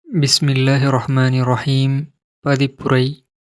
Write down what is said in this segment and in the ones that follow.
பிஸ்மில்லாஹிர் ரஹ்மானிர் ரஹீம். பதிப்புரை.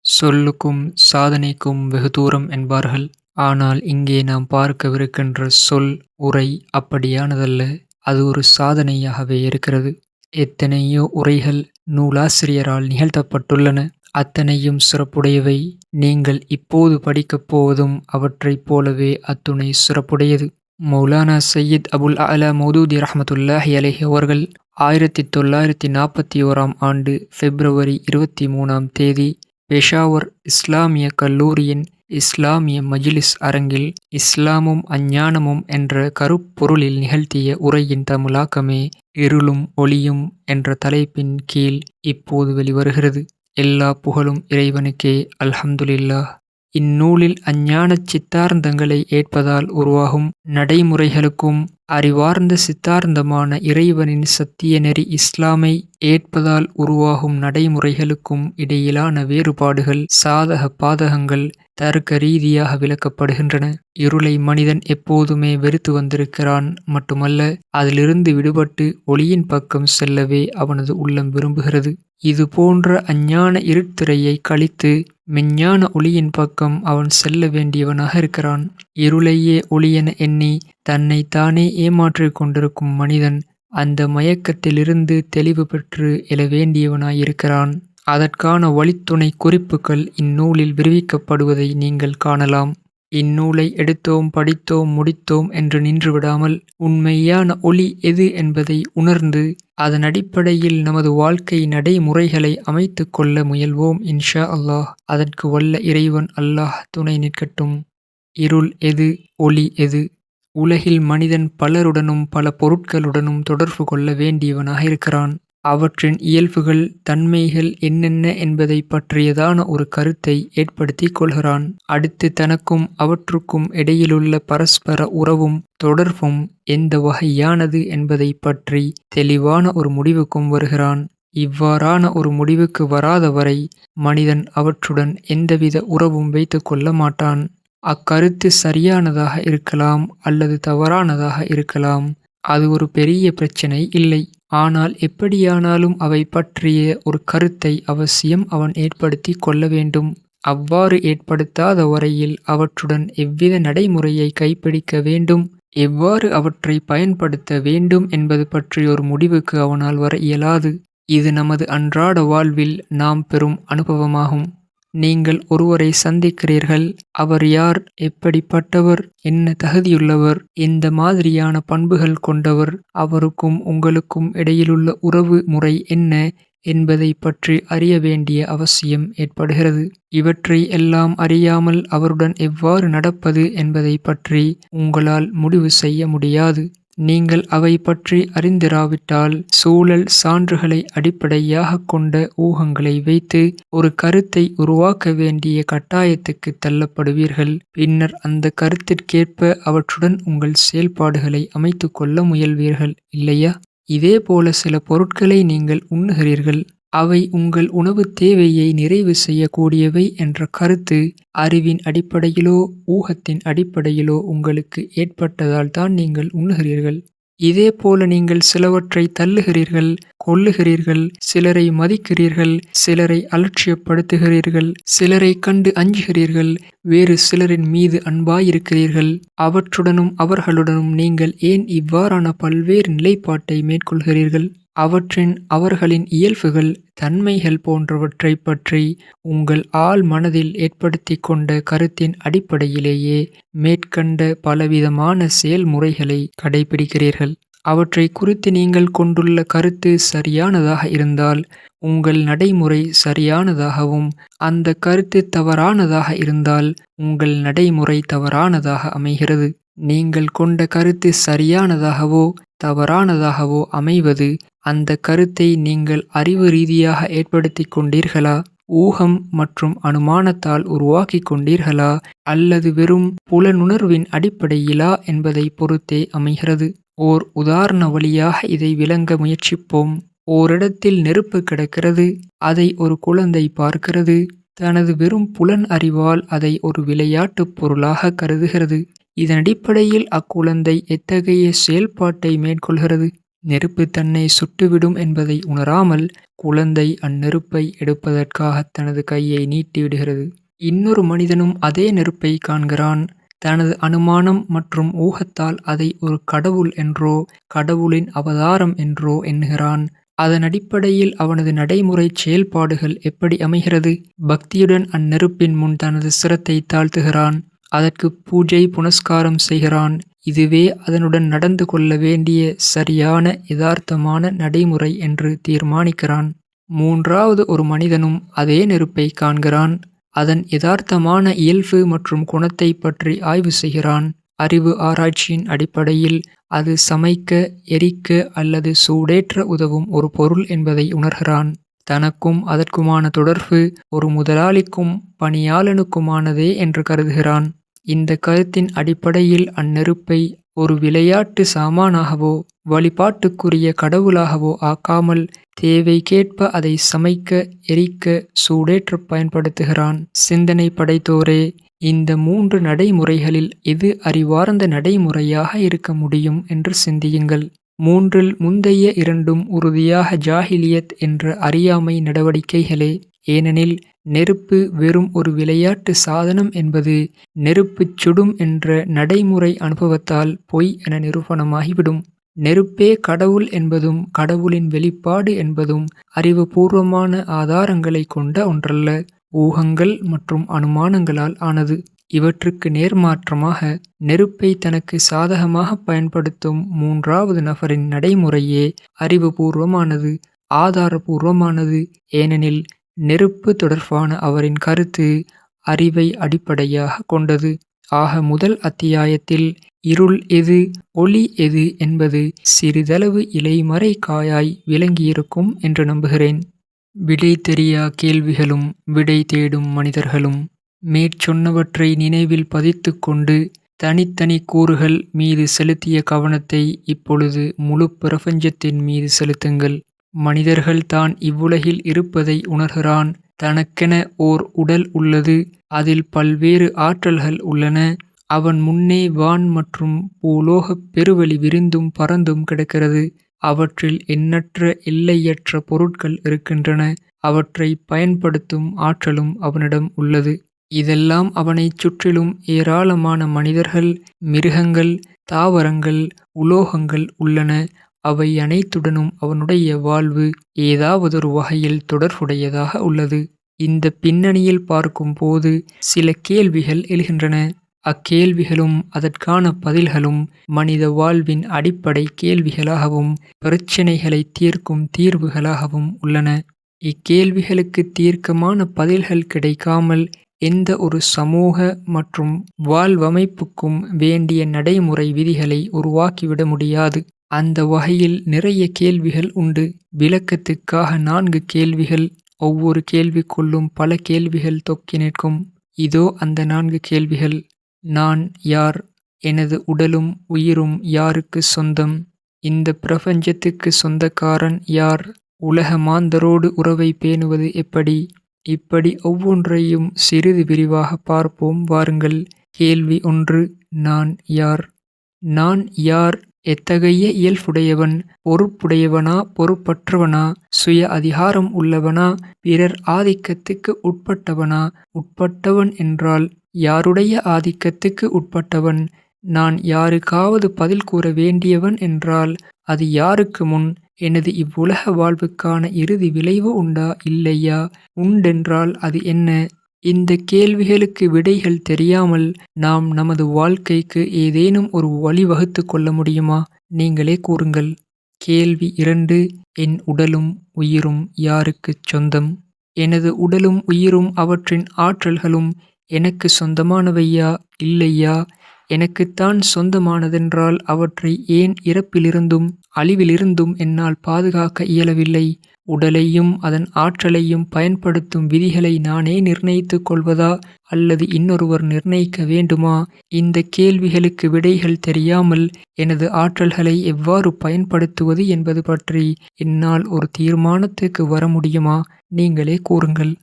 சொல்லுக்கும் சாதனைக்கும் வெகு தூரம் என்பார்கள். ஆனால் இங்கே நாம் பார்க்கவிருக்கின்ற சொல், உரை அப்படியானதல்ல. அது ஒரு சாதனையாகவே இருக்கிறது. எத்தனையோ உரைகள் நூலாசிரியரால் நிகழ்த்தப்பட்டுள்ளன. அத்தனையும் சிறப்புடையவை. நீங்கள் இப்போது படிக்கப் போவதும் அவற்றைப் போலவே அத்துணை சிறப்புடையது. மௌலானா சையீத் அபுல் அலா மௌதூதி ரஹ்மத்துல்லாஹி அலைஹி அவர்கள் 1941ஆம் ஆண்டு பிப்ரவரி 23ஆம் தேதி பெஷாவர் இஸ்லாமிய கல்லூரியின் இஸ்லாமிய மஜ்லிஸ் அரங்கில் இஸ்லாமும் அஞ்ஞானமும் என்ற கருப்பொருளில் நிகழ்த்திய உரையின் தமிழாக்கமே இருளும் ஒளியும் என்ற தலைப்பின் கீழ் இப்போது வெளிவருகிறது. எல்லா புகழும் இறைவனுக்கே. அல்ஹம்துலில்லாஹ். இந்நூலில் அஞ்ஞானச் சித்தாந்தங்களை ஏற்பதால் உருவாகும் நடைமுறைகளுக்கும் அறிவார்ந்த சித்தாந்தமான இறைவனின் சத்திய நெறி இஸ்லாமை ஏற்பதால் உருவாகும் நடைமுறைகளுக்கும் இடையிலான வேறுபாடுகள், சாதக பாதகங்கள் தர்க்க ரீதியாக விளக்கப்படுகின்றன. இருளை மனிதன் எப்போதுமே வெறுத்து வந்திருக்கிறான் மட்டுமல்ல, அதிலிருந்து விடுபட்டு ஒளியின் பக்கம் செல்லவே அவனது உள்ளம் விரும்புகிறது. இது போன்ற அஞ்ஞான இருட்திரையை கழித்து மெஞ்ஞான ஒளியின் பக்கம் அவன் செல்ல வேண்டியவனாக இருக்கிறான். இருளையே ஒளியென எண்ணி தன்னை தானே ஏமாற்றிக் கொண்டிருக்கும் மனிதன் அந்த மயக்கத்திலிருந்து தெளிவு பெற்று எழ வேண்டியவனாயிருக்கிறான். அதற்கான வழித்துணை குறிப்புகள் இந்நூலில் விரிவிக்கப்படுவதை நீங்கள் காணலாம். இந்நூலை எடுத்தோம், படித்தோம், முடித்தோம் என்று நின்று விடாமல் உண்மையான ஒளி எது என்பதை உணர்ந்து அதன் அடிப்படையில் நமது வாழ்க்கை நடைமுறைகளை அமைத்து கொள்ள முயல்வோம் இன்ஷா அல்லாஹ். அதற்கு வல்ல இறைவன் அல்லாஹ் துணை நிற்கட்டும். இருள் எது, ஒளி எது? உலகில் மனிதன் பலருடனும் பல பொருட்களுடனும் தொடர்பு கொள்ள வேண்டியவனாக இருக்கிறான். அவற்றின் இயல்புகள், தன்மைகள் என்னென்ன என்பதை பற்றியதான ஒரு கருத்தை ஏற்படுத்தி கொள்கிறான். அடுத்து தனக்கும் அவற்றுக்கும் இடையிலுள்ள பரஸ்பர உறவும் தொடர்பும் எந்த வகையானது என்பதை பற்றி தெளிவான ஒரு முடிவுக்கும் வருகிறான். இவ்வாறான ஒரு முடிவுக்கு வராத வரை மனிதன் அவற்றுடன் எந்தவித உறவும் வைத்து கொள்ள மாட்டான். அக்கருத்து சரியானதாக இருக்கலாம் அல்லது தவறானதாக இருக்கலாம். அது ஒரு பெரிய பிரச்சனை இல்லை. ஆனால் எப்படியானாலும் அவை பற்றிய ஒரு கருத்தை அவசியம் அவன் ஏற்படுத்தி கொள்ள வேண்டும். அவ்வாறு ஏற்படுத்தாத வரையில் அவற்றுடன் எவ்வித நடைமுறையை கைப்பிடிக்க வேண்டும், எவ்வாறு அவற்றை பயன்படுத்த வேண்டும் என்பது பற்றிய ஒரு முடிவுக்கு அவனால் வர இயலாது. இது நமது அன்றாட வாழ்வில் நாம் பெறும் அனுபவமாகும். நீங்கள் ஒருவரை சந்திக்கிறீர்கள். அவர் யார், எப்படிப்பட்டவர், என்ன தகுதியுள்ளவர், எந்த மாதிரியான பண்புகள் கொண்டவர், அவருக்கும் உங்களுக்கும் இடையிலுள்ள உறவு முறை என்ன என்பதை பற்றி அறிய வேண்டிய அவசியம் ஏற்படுகிறது. இவற்றை எல்லாம் அறியாமல் அவருடன் எவ்வாறு நடப்பது என்பதை பற்றி உங்களால் முடிவு செய்ய முடியாது. நீங்கள் அவை பற்றி அறிந்திராவிட்டால் சூழல் சான்றுகளை அடிப்படையாக கொண்ட ஊகங்களை வைத்து ஒரு கருத்தை உருவாக்க வேண்டிய கட்டாயத்துக்கு தள்ளப்படுவீர்கள். பின்னர் அந்த கருத்திற்கேற்ப அவற்றுடன் உங்கள் செயல்பாடுகளை அமைத்து கொள்ள முயல்வீர்கள், இல்லையா? இதேபோல சில பொருட்களை நீங்கள் உண்ணுகிறீர்கள். அவை உங்கள் உணவு தேவையை நிறைவு செய்யக்கூடியவை என்ற கருத்து அறிவின் அடிப்படையிலோ ஊகத்தின் அடிப்படையிலோ உங்களுக்கு ஏற்பட்டதால் தான் நீங்கள் உண்ணுகிறீர்கள். இதேபோல நீங்கள் சிலவற்றை தள்ளுகிறீர்கள், கொல்லுகிறீர்கள், சிலரை மதிக்கிறீர்கள், சிலரை அலட்சியப்படுத்துகிறீர்கள், சிலரை கண்டு அஞ்சுகிறீர்கள், வேறு சிலரின் மீது அன்பாயிருக்கிறீர்கள். அவற்றுடனும் அவர்களுடனும் நீங்கள் ஏன் இவ்வாறான பல்வேறு நிலைப்பாட்டை மேற்கொள்கிறீர்கள்? அவர்களின் இயல்புகள், தன்மைகள் போன்றவற்றை பற்றி உங்கள் ஆழ் மனதில் ஏற்படுத்தி கொண்ட கருத்தின் அடிப்படையிலேயே மேற்கண்ட பலவிதமான செயல்முறைகளை கடைபிடிக்கிறீர்கள். அவற்றை குறித்து நீங்கள் கொண்டுள்ள கருத்து சரியானதாக இருந்தால் உங்கள் நடைமுறை சரியானதாகவும், அந்த கருத்து தவறானதாக இருந்தால் உங்கள் நடைமுறை தவறானதாக அமைகிறது. நீங்கள் கொண்ட கருத்து சரியானதாகவோ தவறானதாகவோ அமைவது அந்த கருத்தை நீங்கள் அறிவு ரீதியாக ஏற்படுத்தி கொண்டீர்களா, ஊகம் மற்றும் அனுமானத்தால் உருவாக்கி கொண்டீர்களா, அல்லது வெறும் புலனுணர்வின் அடிப்படையிலா என்பதை பொறுத்தே அமைகிறது. ஓர் உதாரண வழியாக இதை விளங்க முயற்சிப்போம். ஓரிடத்தில் நெருப்பு கிடக்கிறது. அதை ஒரு குழந்தை பார்க்கிறது. தனது வெறும் புலன் அறிவால் அதை ஒரு விளையாட்டுப் பொருளாக கருதுகிறது. இதனடிப்படையில் அக்குழந்தை எத்தகைய செயல்பாட்டை மேற்கொள்கிறது? நெருப்பு தன்னை சுட்டுவிடும் என்பதை உணராமல் குழந்தை அந்நெருப்பை எடுப்பதற்காக தனது கையை நீட்டிவிடுகிறது. இன்னொரு மனிதனும் அதே நெருப்பை காண்கிறான். தனது அனுமானம் மற்றும் ஊகத்தால் அதை ஒரு கடவுள் என்றோ கடவுளின் அவதாரம் என்றோ எண்ணுகிறான். அதன் அடிப்படையில் அவனது நடைமுறைச் செயல்பாடுகள் எப்படி அமைகிறது? பக்தியுடன் அந்நெருப்பின் முன் தனது சிரத்தை தாழ்த்துகிறான். அதற்கு பூஜை புனஸ்காரம் செய்கிறான். இதுவே அதனுடன் நடந்து கொள்ள வேண்டிய சரியான யதார்த்தமான நடைமுறை என்று தீர்மானிக்கிறான். மூன்றாவது ஒரு மனிதனும் அதே நெருப்பை காண்கிறான். அதன் யதார்த்தமான இயல்பு மற்றும் குணத்தை பற்றி ஆய்வு செய்கிறான். அறிவு ஆராய்ச்சியின் அடிப்படையில் அது சமைக்க, எரிக்க அல்லது சூடேற்ற உதவும் ஒரு பொருள் என்பதை உணர்கிறான். தனக்கும் அதற்குமான தொடர்பு ஒரு முதலாளிக்கும் பணியாளனுக்குமானதே என்று கருதுகிறான். இந்த கருத்தின் அடிப்படையில் அந்நெருப்பை ஒரு விளையாட்டு சாமானாகவோ வழிபாட்டுக்குரிய கடவுளாகவோ ஆக்காமல் தேவைக்கேற்ப அதை சமைக்க, எரிக்க, சூடேற்ற பயன்படுத்துகிறான். சிந்தனை படைத்தோரே, இந்த 3 நடைமுறைகளில் எது அறிவார்ந்த நடைமுறையாக இருக்க முடியும் என்று சிந்தியுங்கள். 3இல் முந்தைய 2ம் உறுதியாக ஜாஹிலியத் என்ற அறியாமை நடவடிக்கைகளே. ஏனெனில் நெருப்பு வெறும் ஒரு விளையாட்டு சாதனம் என்பது நெருப்புச் சுடும் என்ற நடைமுறை அனுபவத்தால் பொய் என நிரூபணமாகிவிடும். நெருப்பே கடவுள் என்பதும் கடவுளின் வெளிப்பாடு என்பதும் அறிவுபூர்வமான ஆதாரங்களை கொண்ட ஒன்றல்ல, ஊகங்கள் மற்றும் அனுமானங்களால் ஆனது. இவற்றுக்கு நேர்மாற்றமாக நெருப்பை தனக்கு சாதகமாக பயன்படுத்தும் 3வது நபரின் நடைமுறையே அறிவுபூர்வமானது, ஆதாரபூர்வமானது. ஏனெனில் நெருப்பு தொடர்பான அவரின் கருத்து அறிவை அடிப்படையாக கொண்டது. ஆக முதல் அத்தியாயத்தில் இருள் எது, ஒளி எது என்பது சிறிதளவு இலைமறை காயாய் விளங்கியிருக்கும் என்று நம்புகிறேன். விடை தெரியா கேள்விகளும் விடை தேடும் மனிதர்களும். மேற்சொன்னவற்றை நினைவில் பதித்து கொண்டு தனித்தனி கூறுகள் மீது செலுத்திய கவனத்தை இப்பொழுது முழு பிரபஞ்சத்தின் மீது செலுத்துங்கள். மனிதர்கள் தான் இவ்வுலகில் இருப்பதை உணர்கிறான். தனக்கென ஓர் உடல் உள்ளது. அதில் பல்வேறு ஆற்றல்கள் உள்ளன. அவன் முன்னே வான் மற்றும் பூலோகப் பெருவெளி விரிந்தும் பரந்தும் கிடக்கிறது. அவற்றில் எண்ணற்ற எல்லையற்ற பொருட்கள் இருக்கின்றன. அவற்றை பயன்படுத்தும் ஆற்றலும் அவனிடம் உள்ளது. இதெல்லாம் அவனைச் சுற்றிலும் ஏராளமான மனிதர்கள், மிருகங்கள், தாவரங்கள், உலோகங்கள் உள்ளன. அவை அனைத்துடனும் அவனுடைய வாழ்வு ஏதாவதொரு வகையில் தொடர்புடையதாக உள்ளது. இந்த பின்னணியில் பார்க்கும்போது சில கேள்விகள் எழுகின்றன. அக்கேள்விகளும் அதற்கான பதில்களும் மனித வாழ்வின் அடிப்படை கேள்விகளாகவும் பிரச்சினைகளை தீர்க்கும் தீர்வுகளாகவும் உள்ளன. இக்கேள்விகளுக்கு தீர்க்கமான பதில்கள் கிடைக்காமல் எந்த ஒரு சமூக மற்றும் வாழ்வமைப்புக்கும் வேண்டிய நடைமுறை விதிகளை உருவாக்கிவிட முடியாது. அந்த வகையில் நிறைய கேள்விகள் உண்டு. விளக்கத்துக்காக 4 கேள்விகள். ஒவ்வொரு கேள்விக்குள்ளும் பல கேள்விகள் தொக்கி நிற்கும். இதோ அந்த 4 கேள்விகள். நான் யார்? எனது உடலும் உயிரும் யாருக்கு சொந்தம்? இந்த பிரபஞ்சத்துக்கு சொந்தக்காரன் யார்? உலக மாந்தரோடு உறவை பேணுவது எப்படி? இப்படி ஒவ்வொன்றையும் சிறிது விரிவாக பார்ப்போம் வாருங்கள். கேள்வி 1. நான் யார்? நான் யார்? எத்தகைய இயல்புடையவன்? பொறுப்புடையவனா, பொறுப்பற்றவனா? சுய அதிகாரம் உள்ளவனா, பிறர் ஆதிக்கத்துக்கு உட்பட்டவனா? உட்பட்டவன் என்றால் யாருடைய ஆதிக்கத்துக்கு உட்பட்டவன்? நான் யாருக்காவது பதில் கூற வேண்டியவன் என்றால் அது யாருக்கு முன்? எனது இவ்வுலக வாழ்வுக்கான இறுதி விளைவு உண்டா, இல்லையா? உண்டென்றால் அது என்ன? இந்த கேள்விகளுக்கு விடைகள் தெரியாமல் நாம் நமது வாழ்க்கைக்கு ஏதேனும் ஒரு வழி வகுத்து கொள்ள முடியுமா? நீங்களே கூறுங்கள். கேள்வி 2. என் உடலும் உயிரும் யாருக்குச் சொந்தம்? எனது உடலும் உயிரும் அவற்றின் ஆற்றல்களும் எனக்கு சொந்தமானவையா, இல்லையா? எனக்குத்தான் சொந்தமானதென்றால் அவற்றை ஏன் இறப்பிலிருந்தும் அழிவிலிருந்தும் என்னால் பாதுகாக்க இயலவில்லை? உடலையும் அதன் ஆற்றலையும் பயன்படுத்தும் விதிகளை நானே நிர்ணயித்துக் கொள்வதா, அல்லது இன்னொருவர் நிர்ணயிக்க வேண்டுமா? இந்த கேள்விகளுக்கு விடைகள் தெரியாமல் எனது ஆற்றல்களை எவ்வாறு பயன்படுத்துவது என்பது பற்றி என்னால் ஒரு தீர்மானத்துக்கு வர முடியுமா? நீங்களே கூறுங்கள்.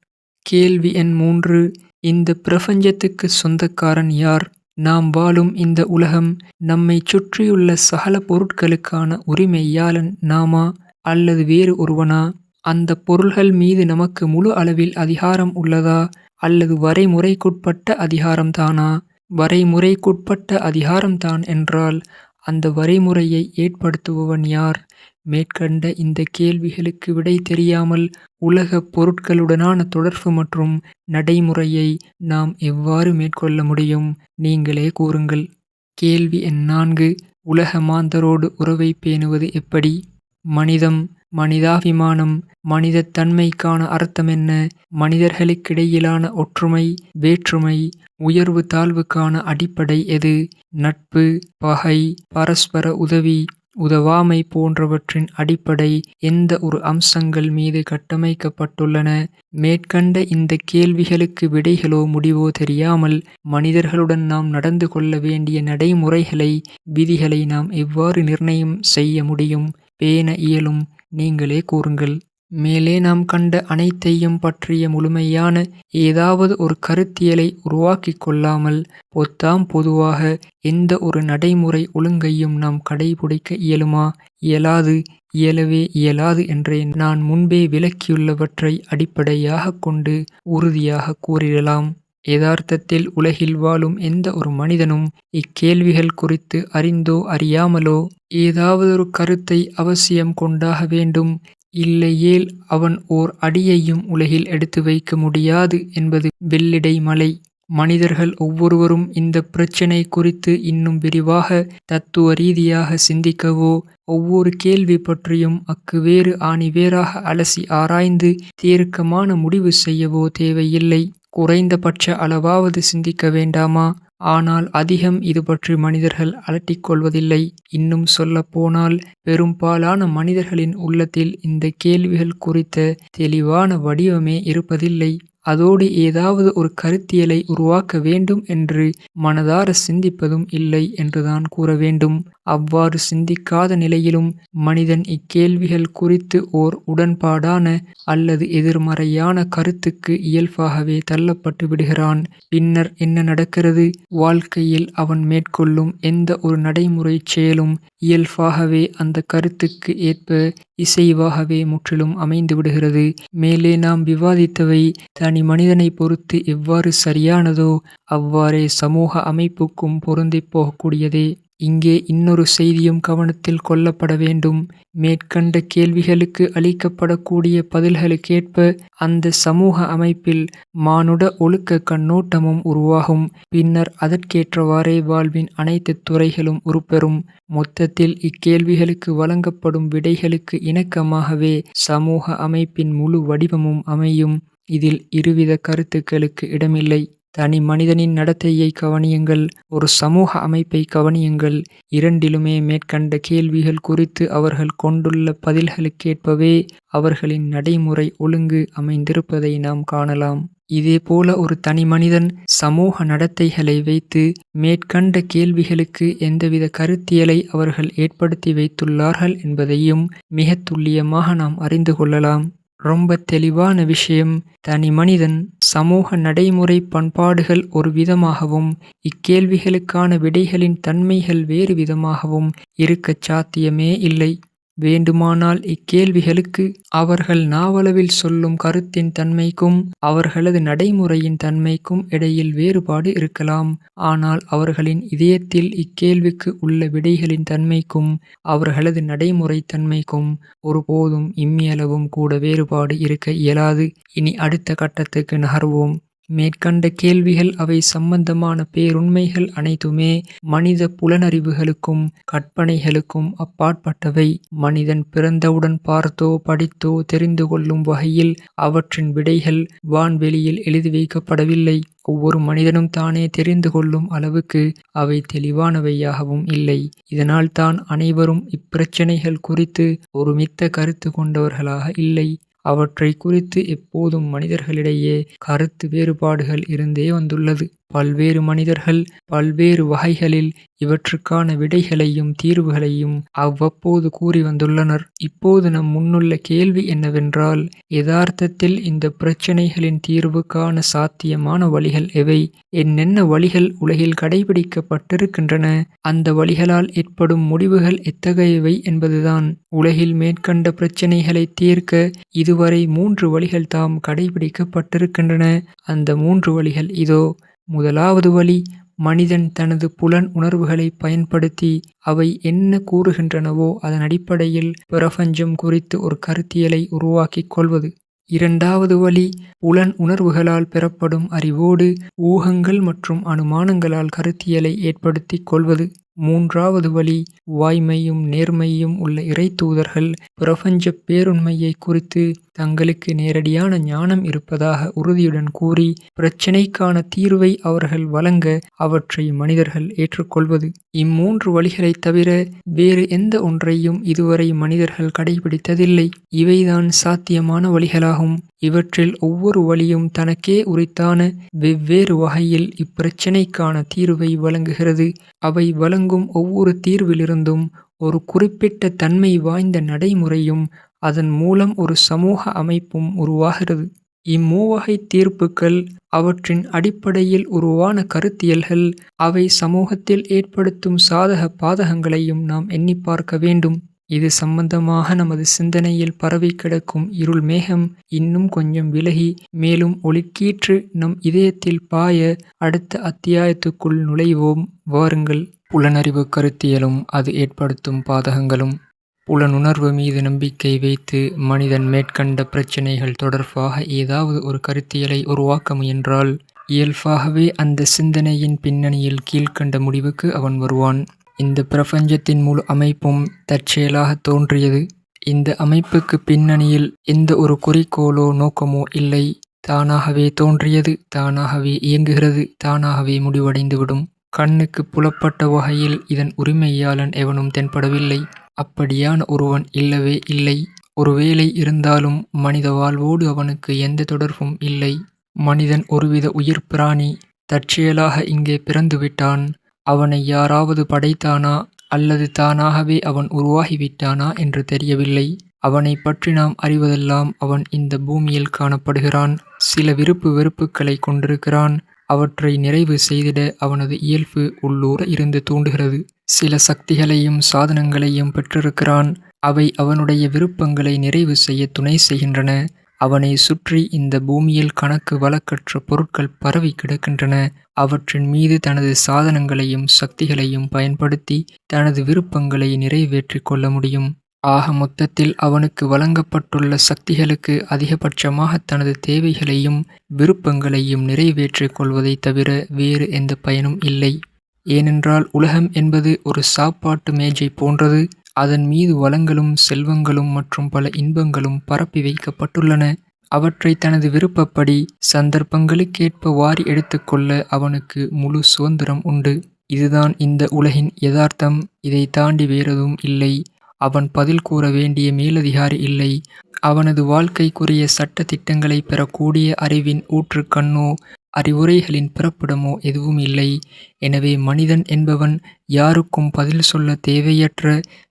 கேள்வி எண் 3. இந்த பிரபஞ்சத்துக்கு சொந்தக்காரன் யார்? நாம் வாழும் இந்த உலகம், நம்மைச் சுற்றியுள்ள சகல பொருட்களுக்கான உரிமையாளன் நாமா அல்லது வேறு ஒருவனா? அந்தப் பொருள்கள் மீது நமக்கு முழு அளவில் அதிகாரம் உள்ளதா அல்லது வரைமுறைக்குட்பட்ட அதிகாரம்தானா? வரைமுறைக்குட்பட்ட அதிகாரம்தான் என்றால் அந்த வரைமுறையை ஏற்படுத்துபவன் யார்? மேற்கண்ட இந்த கேள்விகளுக்கு விடை தெரியாமல் உலகப் பொருட்களுடனான தொடர்பு மற்றும் நடைமுறையை நாம் எவ்வாறு மேற்கொள்ள முடியும்? நீங்களே கூறுங்கள். கேள்வி எண் 4. உலக மாந்தரோடு உறவை பேணுவது எப்படி? மனிதம், மனிதாபிமானம், மனிதத் தன்மைக்கான அர்த்தம் என்ன? மனிதர்களுக்கிடையிலான ஒற்றுமை, வேற்றுமை, உயர்வு தாழ்வுக்கான அடிப்படை எது? நட்பு, பகை, பரஸ்பர உதவி, உதவாமை போன்றவற்றின் அடிப்படை எந்த ஒரு அம்சங்கள் மீது கட்டமைக்கப்பட்டுள்ளன? மேற்கண்ட இந்த கேள்விகளுக்கு விடைகளோ முடிவோ தெரியாமல் மனிதர்களுடன் நாம் நடந்து கொள்ள வேண்டிய நடைமுறைகளை, விதிகளை நாம் எவ்வாறு நிர்ணயம் செய்ய முடியும், பேண இயலும்? நீங்களே கூறுங்கள். மேலே நாம் கண்ட அனைத்தையும் பற்றிய முழுமையான ஏதாவது ஒரு கருத்தியலை உருவாக்கிக் கொள்ளாமல் பொதுவாக எந்த ஒரு நடைமுறை ஒழுங்கையும் நாம் கடைபிடிக்க இயலுமா? இயலாது. இயலவே இயலாது என்றே நான் முன்பே விளக்கியுள்ளவற்றை அடிப்படையாகக் கொண்டு உறுதியாக கூறிடலாம். யதார்த்தத்தில் உலகில் வாழும் எந்த ஒரு மனிதனும் இக்கேள்விகள் குறித்து அறிந்தோ அறியாமலோ ஏதாவதொரு கருத்தை அவசியம் கொண்டாக வேண்டும். இல்லையேல் அவன் ஓர் அடியையும் உலகில் எடுத்து வைக்க முடியாது என்பது வெள்ளிடை மலை. மனிதர்கள் ஒவ்வொருவரும் இந்த பிரச்சினை குறித்து இன்னும் விரிவாக தத்துவ ரீதியாக சிந்திக்கவோ, ஒவ்வொரு கேள்வி பற்றியும் வேறு ஆணிவேராக அலசி ஆராய்ந்து தீர்க்கமான முடிவு செய்யவோ தேவையில்லை. குறைந்தபட்ச அளவாவது சிந்திக்க வேண்டாமா? ஆனால் அதிகம் இது பற்றி மனிதர்கள் அலட்டிக்கொள்வதில்லை. இன்னும் சொல்லப்போனால் பெரும்பாலான மனிதர்களின் உள்ளத்தில் இந்த கேள்விகள் குறித்த தெளிவான வடிவமே இருப்பதில்லை. அதோடு ஏதாவது ஒரு கருத்தியலை உருவாக்க வேண்டும் என்று மனதார சிந்திப்பதும் இல்லை என்றுதான் கூற வேண்டும். அவ்வாறு சிந்திக்காத நிலையிலும் மனிதன் இக்கேள்விகள் குறித்து ஓர் உடன்பாடான அல்லது எதிர்மறையான கருத்துக்கு இயல்பாகவே தள்ளப்பட்டு விடுகிறான். பின்னர் என்ன நடக்கிறது? வாழ்க்கையில் அவன் மேற்கொள்ளும் எந்த ஒரு நடைமுறை செயலும் இயல்பாகவே அந்த கருத்துக்கு ஏற்ப இசைவாகவே முற்றிலும் அமைந்து விடுகிறது. மேலே நாம் விவாதித்தவை தனி மனிதனை பொறுத்து எவ்வாறு சரியானதோ அவ்வாறே சமூக அமைப்புக்கும் பொருந்திப் போகக்கூடியதே. இங்கே இன்னொரு செய்தியும் கவனத்தில் கொள்ளப்பட வேண்டும். மேற்கண்ட கேள்விகளுக்கு அளிக்கப்படக்கூடிய பதில்களுக்கேற்ப அந்த சமூக அமைப்பில் மானுட ஒழுக்க கண்ணோட்டமும் உருவாகும். பின்னர் அதற்கேற்றவாறே வாழ்வின் அனைத்து துறைகளும் உருப்பெறும். மொத்தத்தில் இக்கேள்விகளுக்கு வழங்கப்படும் விடைகளுக்கு இணக்கமாகவே சமூக அமைப்பின் முழு வடிவமும் அமையும். இதில் இருவித கருத்துக்களுக்கு இடமில்லை. தனி மனிதனின் நடத்தையை கவனியுங்கள், ஒரு சமூக அமைப்பை கவனியுங்கள். இரண்டிலுமே மேற்கண்ட கேள்விகள் குறித்து அவர்கள் கொண்டுள்ள பதில்களுக்கேற்பவே அவர்களின் நடைமுறை ஒழுங்கு அமைந்திருப்பதை நாம் காணலாம். இதேபோல ஒரு தனி மனிதன் சமூக நடத்தைகளை வைத்து மேற்கண்ட கேள்விகளுக்கு எந்தவித கருத்தியலை அவர்கள் ஏற்படுத்தி வைத்துள்ளார்கள் என்பதையும் மிக துல்லியமாக நாம் அறிந்து கொள்ளலாம். ரொம்ப தெளிவான விஷயம். தனி மனிதன், சமூக நடைமுறை பண்பாடுகள் ஒரு விதமாகவும் இக்கேள்விகளுக்கான விடைகளின் தன்மைகள் வேறு விதமாகவும் இருக்கச் சாத்தியமே இல்லை. வேண்டுமானால் இக்கேள்விகளுக்கு அவர்கள் நாவளவில் சொல்லும் கருத்தின் தன்மைக்கும் அவர்களது நடைமுறையின் தன்மைக்கும் இடையில் வேறுபாடு இருக்கலாம். ஆனால் அவர்களின் இதயத்தில் இக்கேள்விக்கு உள்ள விடைகளின் தன்மைக்கும் அவர்களது நடைமுறை தன்மைக்கும் ஒருபோதும் இம்மியளவும் கூட வேறுபாடு இருக்க இயலாது. இனி அடுத்த கட்டத்துக்கு நகர்வோம். மேற்கண்ட கேள்விகள் அவை சம்பந்தமான பேருண்மைகள் அனைத்துமே மனித புலனறிவுகளுக்கும் கற்பனைகளுக்கும் அப்பாற்பட்டவை. மனிதன் பிறந்தவுடன் பார்த்தோ படித்தோ தெரிந்து கொள்ளும் வகையில் அவற்றின் விடைகள் வான்வெளியில் எழுதி வைக்கப்படவில்லை. ஒவ்வொரு மனிதனும் தானே தெரிந்து கொள்ளும் அளவுக்கு அவை தெளிவானவையாகவும் இல்லை. இதனால் தான் அனைவரும் இப்பிரச்சினைகள் குறித்து ஒருமித்த கருத்து கொண்டவர்களாக இல்லை. அவற்றை குறித்து எப்போதும் மனிதர்களிடையே கருத்து வேறுபாடுகள் இருந்தே வந்துள்ளது. பல்வேறு மனிதர்கள் பல்வேறு வகைகளில் இவற்றுக்கான விடைகளையும் தீர்வுகளையும் அவ்வப்போது கூறி வந்துள்ளனர். இப்போது நம் முன்னுள்ள கேள்வி என்னவென்றால், யதார்த்தத்தில் இந்த பிரச்சினைகளின் தீர்வுக்கான சாத்தியமான வழிகள் எவை? என்னென்ன வழிகள் உலகில் கடைபிடிக்கப்பட்டிருக்கின்றன? அந்த வழிகளால் ஏற்படும் முடிவுகள் எத்தகையவை என்பதுதான். உலகில் மேற்கண்ட பிரச்சினைகளை தீர்க்க இதுவரை 3 வழிகள் தாம் கடைபிடிக்கப்பட்டிருக்கின்றன. அந்த 3 வழிகள் இதோ. முதலாவது வழி, மனிதன் தனது புலன் உணர்வுகளை பயன்படுத்தி அவை என்ன கூறுகின்றனவோ அதன் அடிப்படையில் பிரபஞ்சம் குறித்து ஒரு கருத்தியலை உருவாக்கிக் கொள்வது. இரண்டாவது வழி, புலன் உணர்வுகளால் பெறப்படும் அறிவோடு ஊகங்கள் மற்றும் அனுமானங்களால் கருத்தியலை ஏற்படுத்திக் கொள்வது. மூன்றாவது வழி, வாய்மையும் நேர்மையும் உள்ள இறைத்தூதர்கள் பிரபஞ்ச பேருண்மையை குறித்து தங்களுக்கு நேரடியான ஞானம் இருப்பதாக உறுதியுடன் கூறி பிரச்சினைக்கான தீர்வை அவர்கள் வழங்க அவற்றை மனிதர்கள் ஏற்றுக்கொள்வது. இம்மூன்று வழிகளைத் தவிர வேறு எந்த ஒன்றையும் இதுவரை மனிதர்கள் கடைபிடித்ததில்லை. இவைதான் சாத்தியமான வழிகளாகும். இவற்றில் ஒவ்வொரு வழியும் தனக்கே உரித்தான வெவ்வேறு வகையில் இப்பிரச்சினைக்கான தீர்வை வழங்குகிறது. அவை வழங்கும் ஒவ்வொரு தீர்விலிருந்தும் ஒரு குறிப்பிட்ட தன்மை வாய்ந்த நடைமுறையும் அதன் மூலம் ஒரு சமூக அமைப்பும் உருவாகிறது. இம்மூவகை தீர்ப்புகள், அவற்றின் அடிப்படையில் உருவான கருத்தியல்கள், அவை சமூகத்தில் ஏற்படுத்தும் சாதக பாதகங்களையும் நாம் எண்ணி பார்க்க வேண்டும். இது சம்பந்தமாக நமது சிந்தனையில் பரவி கிடக்கும் இருள் மேகம் இன்னும் கொஞ்சம் விலகி மேலும் ஒளிக்கீற்று நம் இதயத்தில் பாய அடுத்த அத்தியாயத்துக்குள் நுழைவோம். வாருங்கள். புலனறிவு கருத்தியலும் அது ஏற்படுத்தும் பாதகங்களும். புலனுணர்வு மீது நம்பிக்கை வைத்து மனிதன் மேற்கண்ட பிரச்சினைகள் தொடர்பாக ஏதாவது ஒரு கருத்தியலை உருவாக்க முயன்றால் இயல்பாகவே அந்த சிந்தனையின் பின்னணியில் கீழ்க்கண்ட முடிவுக்கு அவன் வருவான். இந்த பிரபஞ்சத்தின் முழு அமைப்பும் தற்செயலாக தோன்றியது. இந்த அமைப்புக்கு பின்னணியில் எந்த ஒரு குறிக்கோளோ நோக்கமோ இல்லை. தானாகவே தோன்றியது, தானாகவே இயங்குகிறது, தானாகவே முடிவடைந்துவிடும். கண்ணுக்கு புலப்பட்ட வகையில் இதன் உரிமையாளன் எவனும் தென்படவில்லை. அப்படியான ஒருவன் இல்லவே இல்லை. ஒருவேளை இருந்தாலும் மனித வாழ்வோடு அவனுக்கு எந்த தொடர்பும் இல்லை. மனிதன் ஒருவித உயிர் பிராணி. தற்செயலாக இங்கே பிறந்துவிட்டான். அவனை யாராவது படைத்தானா அல்லது தானாகவே அவன் உருவாகிவிட்டானா என்று தெரியவில்லை. அவனை பற்றி நாம் அறிவதெல்லாம் அவன் இந்த பூமியில் காணப்படுகிறான். சில விருப்பு வெறுப்புகளை கொண்டிருக்கிறான். அவற்றை நிறைவு செய்திட அவனது இயல்பு உள்ளூர இருந்து தூண்டுகிறது. சில சக்திகளையும் சாதனங்களையும் பெற்றிருக்கிறான். அவை அவனுடைய விருப்பங்களை நிறைவு செய்ய துணை செய்கின்றன. அவனை சுற்றி இந்த பூமியில் கணக்கு வழக்கற்ற பொருட்கள் பரவி கிடக்கின்றன. அவற்றின் மீது தனது சாதனங்களையும் சக்திகளையும் பயன்படுத்தி தனது விருப்பங்களை நிறைவேற்றிக் கொள்ள முடியும். ஆக மொத்தத்தில் அவனுக்கு வழங்கப்பட்டுள்ள சக்திகளுக்கு அதிகபட்சமாக தனது தேவைகளையும் விருப்பங்களையும் நிறைவேற்றிக் கொள்வதைத் தவிர வேறு எந்த பயனும் இல்லை. ஏனென்றால் உலகம் என்பது ஒரு சாப்பாட்டு மேஜை போன்றது. அதன் மீது வளங்களும் செல்வங்களும் மற்றும் பல இன்பங்களும் பரப்பி வைக்கப்பட்டுள்ளன. அவற்றை தனது விருப்பப்படி சந்தர்ப்பங்களுக்கேற்ப வாரி எடுத்துக்கொள்ள அவனுக்கு முழு சுதந்திரம் உண்டு. இதுதான் இந்த உலகின் யதார்த்தம். இதை தாண்டி வேறெதுவும் இல்லை. அவன் பதில் கூற வேண்டிய மேலதிகாரி இல்லை. அவனது வாழ்க்கைக்குரிய சட்ட திட்டங்களை பெறக்கூடிய அறிவின் ஊற்று கண்ணோ அறிவுரைகளின் பிறப்பிடமோ எதுவும் இல்லை. எனவே மனிதன் என்பவன் யாருக்கும் பதில் சொல்ல தேவையற்ற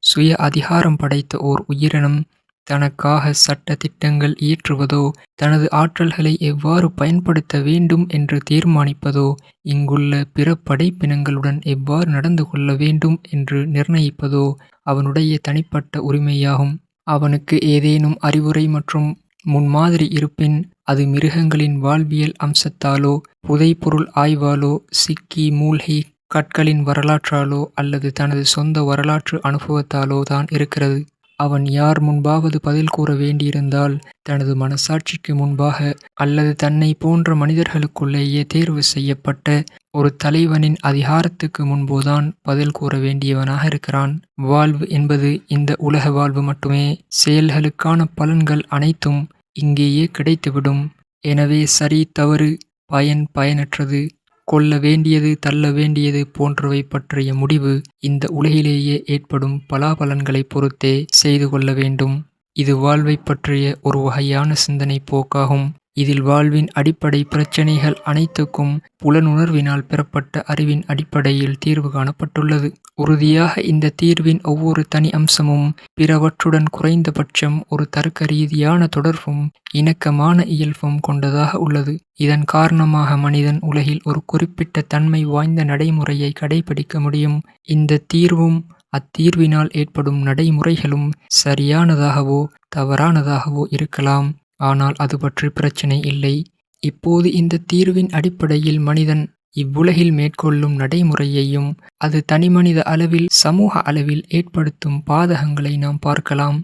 சுய அதிகாரம் படைத்த ஓர் உயிரினம். தனக்காக சட்ட திட்டங்கள் இயற்றுவதோ தனது ஆற்றல்களை எவ்வாறு பயன்படுத்த வேண்டும் என்று தீர்மானிப்பதோ இங்குள்ள பிற படைப்பினங்களுடன் எவ்வாறு நடந்து கொள்ள வேண்டும் என்று நிர்ணயிப்பதோ அவனுடைய தனிப்பட்ட உரிமையாகும். அவனுக்கு ஏதேனும் அறிவுரை மற்றும் முன்மாதிரி இருப்பின் அது மிருகங்களின் வாழ்வியல் அம்சத்தாலோ புதைப்பொருள் ஆய்வாலோ சிக்கி மூழ்கி கற்களின் வரலாற்றாலோ அல்லது தனது சொந்த வரலாற்று அனுபவத்தாலோ தான் இருக்கிறது. அவன் யார் முன்பாவது பதில் கூற வேண்டியிருந்தால் தனது மனசாட்சிக்கு முன்பாக அல்லது தன்னை போன்ற மனிதர்களுக்குள்ளேயே தேர்வு செய்யப்பட்ட ஒரு தலைவனின் அதிகாரத்துக்கு முன்போதான் பதில் கூற வேண்டியவனாக இருக்கிறான். வாழ்வு என்பது இந்த உலக வாழ்வு மட்டுமே. செயல்களுக்கான பலன்கள் அனைத்தும் இங்கேயே கிடைத்துவிடும். எனவே சரி தவறு, பயன் பயனற்றது, கொள்ள வேண்டியது தள்ள வேண்டியது போன்றவை பற்றிய முடிவு இந்த உலகிலேயே ஏற்படும் பலாபலன்களை பொறுத்தே செய்து கொள்ள வேண்டும். இது வாழ்வை பற்றிய ஒரு வகையான சிந்தனை போக்காகும். இதில் வாழ்வின் அடிப்படை பிரச்சினைகள் அனைத்துக்கும் புலனுணர்வினால் பெறப்பட்ட அறிவின் அடிப்படையில் தீர்வு காணப்பட்டுள்ளது. உறுதியாக இந்த தீர்வின் ஒவ்வொரு தனி அம்சமும் பிறவற்றுடன் குறைந்தபட்சம் ஒரு தர்க்க ரீதியான தொடர்பும் இணக்கமான இயல்பும் கொண்டதாக உள்ளது. இதன் காரணமாக மனிதன் உலகில் ஒரு குறிப்பிட்ட தன்மை வாய்ந்த நடைமுறையை கடைபிடிக்க முடியும். இந்த தீர்வும் அத்தீர்வினால் ஏற்படும் நடைமுறைகளும் சரியானதாகவோ தவறானதாகவோ இருக்கலாம். ஆனால் அது பற்றி பிரச்சினை இல்லை. இப்போது இந்த தீர்வின் அடிப்படையில் மனிதன் இவ்வுலகில் மேற்கொள்ளும் நடைமுறையையும் அது தனிமனித அளவில் சமூக அளவில் ஏற்படுத்தும் பாதகங்களை நாம் பார்க்கலாம்.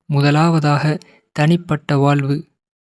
முதலாவதாக, தனிப்பட்ட வாழ்வு.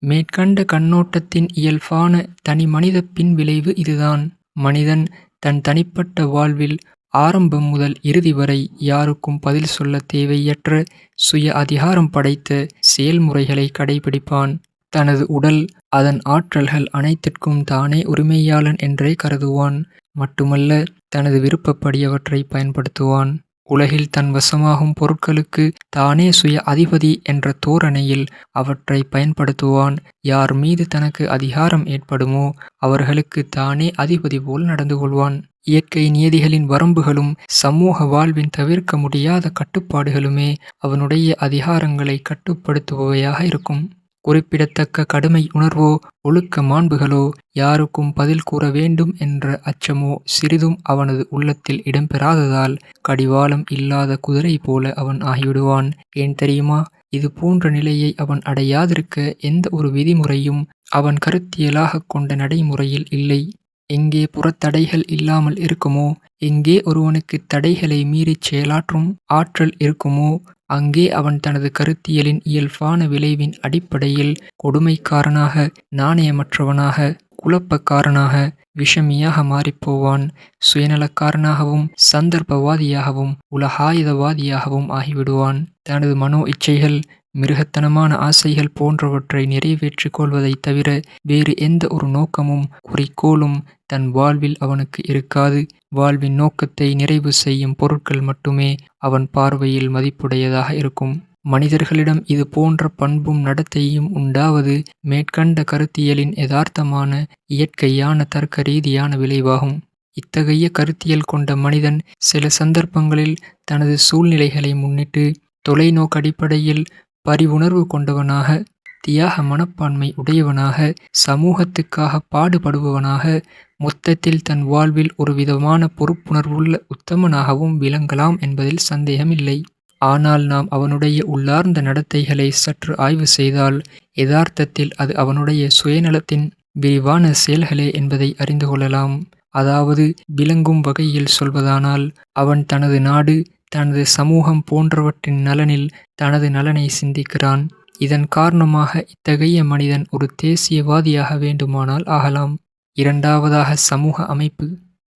மேற்கண்ட கண்ணோட்டத்தின் இயல்பான தனிமனித பின்விளைவு இதுதான். மனிதன் தன் தனிப்பட்ட வாழ்வில் ஆரம்பம் முதல் இறுதி வரை யாருக்கும் பதில் சொல்ல தேவையற்ற சுய அதிகாரம் படைத்த செயல்முறைகளை கடைபிடிப்பான். தனது உடல், அதன் ஆற்றல்கள் அனைத்திற்கும் தானே உரிமையாளன் என்றே கருதுவான். மட்டுமல்ல, தனது விருப்பப்படி அவற்றை பயன்படுத்துவான். உலகில் தன் வசமாகும் பொருட்களுக்கு தானே சுய அதிபதி என்ற தோரணையில் அவற்றை பயன்படுத்துவான். யார் மீது தனக்கு அதிகாரம் ஏற்படுமோ அவர்களுக்கு தானே அதிபதி போல் நடந்து கொள்வான். இயற்கை நியதிகளின் வரம்புகளும் சமூக வாழ்வின் தவிர்க்க முடியாத கட்டுப்பாடுகளுமே அவனுடைய அதிகாரங்களை கட்டுப்படுத்துபவையாக இருக்கும். குறிப்பிடத்தக்க கடுமை உணர்வோ ஒழுக்க மாண்புகளோ யாருக்கும் பதில் கூற வேண்டும் என்ற அச்சமோ சிறிதும் அவனது உள்ளத்தில் இடம்பெறாததால் கடிவாளம் இல்லாத குதிரை போல அவன் ஆகிவிடுவான். ஏன் தெரியுமா? இது போன்ற நிலையை அவன் அடையாதிருக்க எந்த ஒரு விதிமுறையும் அவன் கருத்தியலாக கொண்ட நடைமுறையில் இல்லை. எங்கே புறத்தடைகள் இல்லாமல் இருக்குமோ, எங்கே ஒருவனுக்கு தடைகளை மீறிச் செயலாற்றும் ஆற்றல் இருக்குமோ, அங்கே அவன் தனது கருத்தியலின் இயல்பான விளைவின் அடிப்படையில் கொடுமைக்காரனாக, நாணயமற்றவனாக, குழப்பக்காரனாக, விஷமியாக மாறிப்போவான். சுயநலக்காரனாகவும் சந்தர்ப்பவாதியாகவும் உலகாயுதவாதியாகவும் ஆகிவிடுவான். தனது மனோ இச்சைகள், மிருகத்தனமான ஆசைகள் போன்றவற்றை நிறைவேற்றிக் கொள்வதைத் தவிர வேறு எந்த ஒரு நோக்கமும் குறிக்கோளும் தன் வாழ்வில் அவனுக்கு இருக்காது. வாழ்வின் நோக்கத்தை நிறைவு செய்யும் பொருட்கள் மட்டுமே அவன் பார்வையில் மதிப்புடையதாக இருக்கும். மனிதர்களிடம் இது போன்ற பண்பும் நடத்தையும் உண்டாவது மேற்கண்ட கருத்தியலின் யதார்த்தமான இயற்கையான தர்க்க ரீதியான விளைவாகும். இத்தகைய கருத்தியல் கொண்ட மனிதன் சில சந்தர்ப்பங்களில் தனது சூழ்நிலைகளை முன்னிட்டு தொலைநோக்கடிப்படையில் பரிவுணர்வு கொண்டவனாக, தியாக மனப்பான்மை உடையவனாக, சமூகத்துக்காக பாடுபடுபவனாக, மொத்தத்தில் தன் வாழ்வில் ஒரு விதமான பொறுப்புணர்வுள்ள உத்தமனாகவும் விளங்கலாம் என்பதில் சந்தேகமில்லை. ஆனால் நாம் அவனுடைய உள்ளார்ந்த நடத்தைகளை சற்று ஆய்வு செய்தால் யதார்த்தத்தில் அது அவனுடைய சுயநலத்தின் விரிவான செயல்களே என்பதை அறிந்து கொள்ளலாம். அதாவது, விளங்கும் வகையில் சொல்வதானால், அவன் தனது நாடு, தனது சமூகம் போன்றவற்றின் நலனில் தனது நலனை சிந்திக்கிறான். இதன் காரணமாக இத்தகைய மனிதன் ஒரு தேசியவாதியாக வேண்டுமானால் ஆகலாம். இரண்டாவதாக, சமூக அமைப்பு.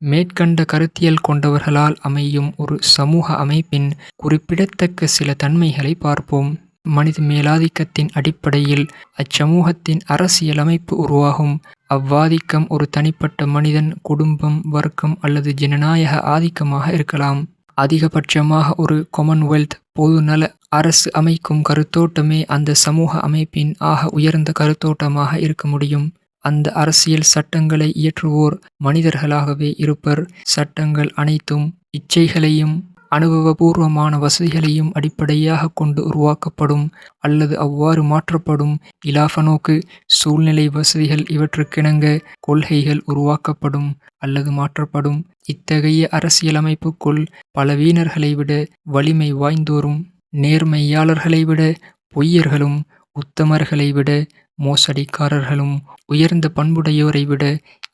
மேற்கண்ட கருத்தியல் கொண்டவர்களால் அமையும் ஒரு சமூக அமைப்பின் குறிப்பிடத்தக்க சில தன்மைகளை பார்ப்போம். மனித மேலாதிக்கத்தின் அடிப்படையில் அச்சமூகத்தின் அரசியலமைப்பு உருவாகும். அவ்வாதிக்கம் ஒரு தனிப்பட்ட மனிதன், குடும்பம், வர்க்கம் அல்லது ஜனநாயக ஆதிக்கமாக இருக்கலாம். அதிகபட்சமாக ஒரு கொமன்வெல்த், பொதுநல அரசு அமைக்கும் கருத்தோட்டமே அந்த சமூக அமைப்பின் ஆக உயர்ந்த கருத்தோட்டமாக இருக்க முடியும். அந்த அரசியல் சட்டங்களை இயற்றுவோர் மனிதர்களாகவே இருப்பர். சட்டங்கள் அனைத்தும் இச்சைகளையும் அனுபவபூர்வமான வசதிகளையும் அடிப்படையாக கொண்டு உருவாக்கப்படும் அல்லது அவ்வாறு மாற்றப்படும். இலாபநோக்கு, சூழ்நிலை வசதிகள் இவற்றுக்கிணங்க கொள்கைகள் உருவாக்கப்படும் அல்லது மாற்றப்படும். இத்தகைய அரசியலமைப்புக்குள் பலவீனர்களை விட வலிமை வாய்ந்தோரும், நேர்மையாளர்களை விட பொய்யர்களும், உத்தமர்களை விட மோசடிக்காரர்களும், உயர்ந்த பண்புடையோரை விட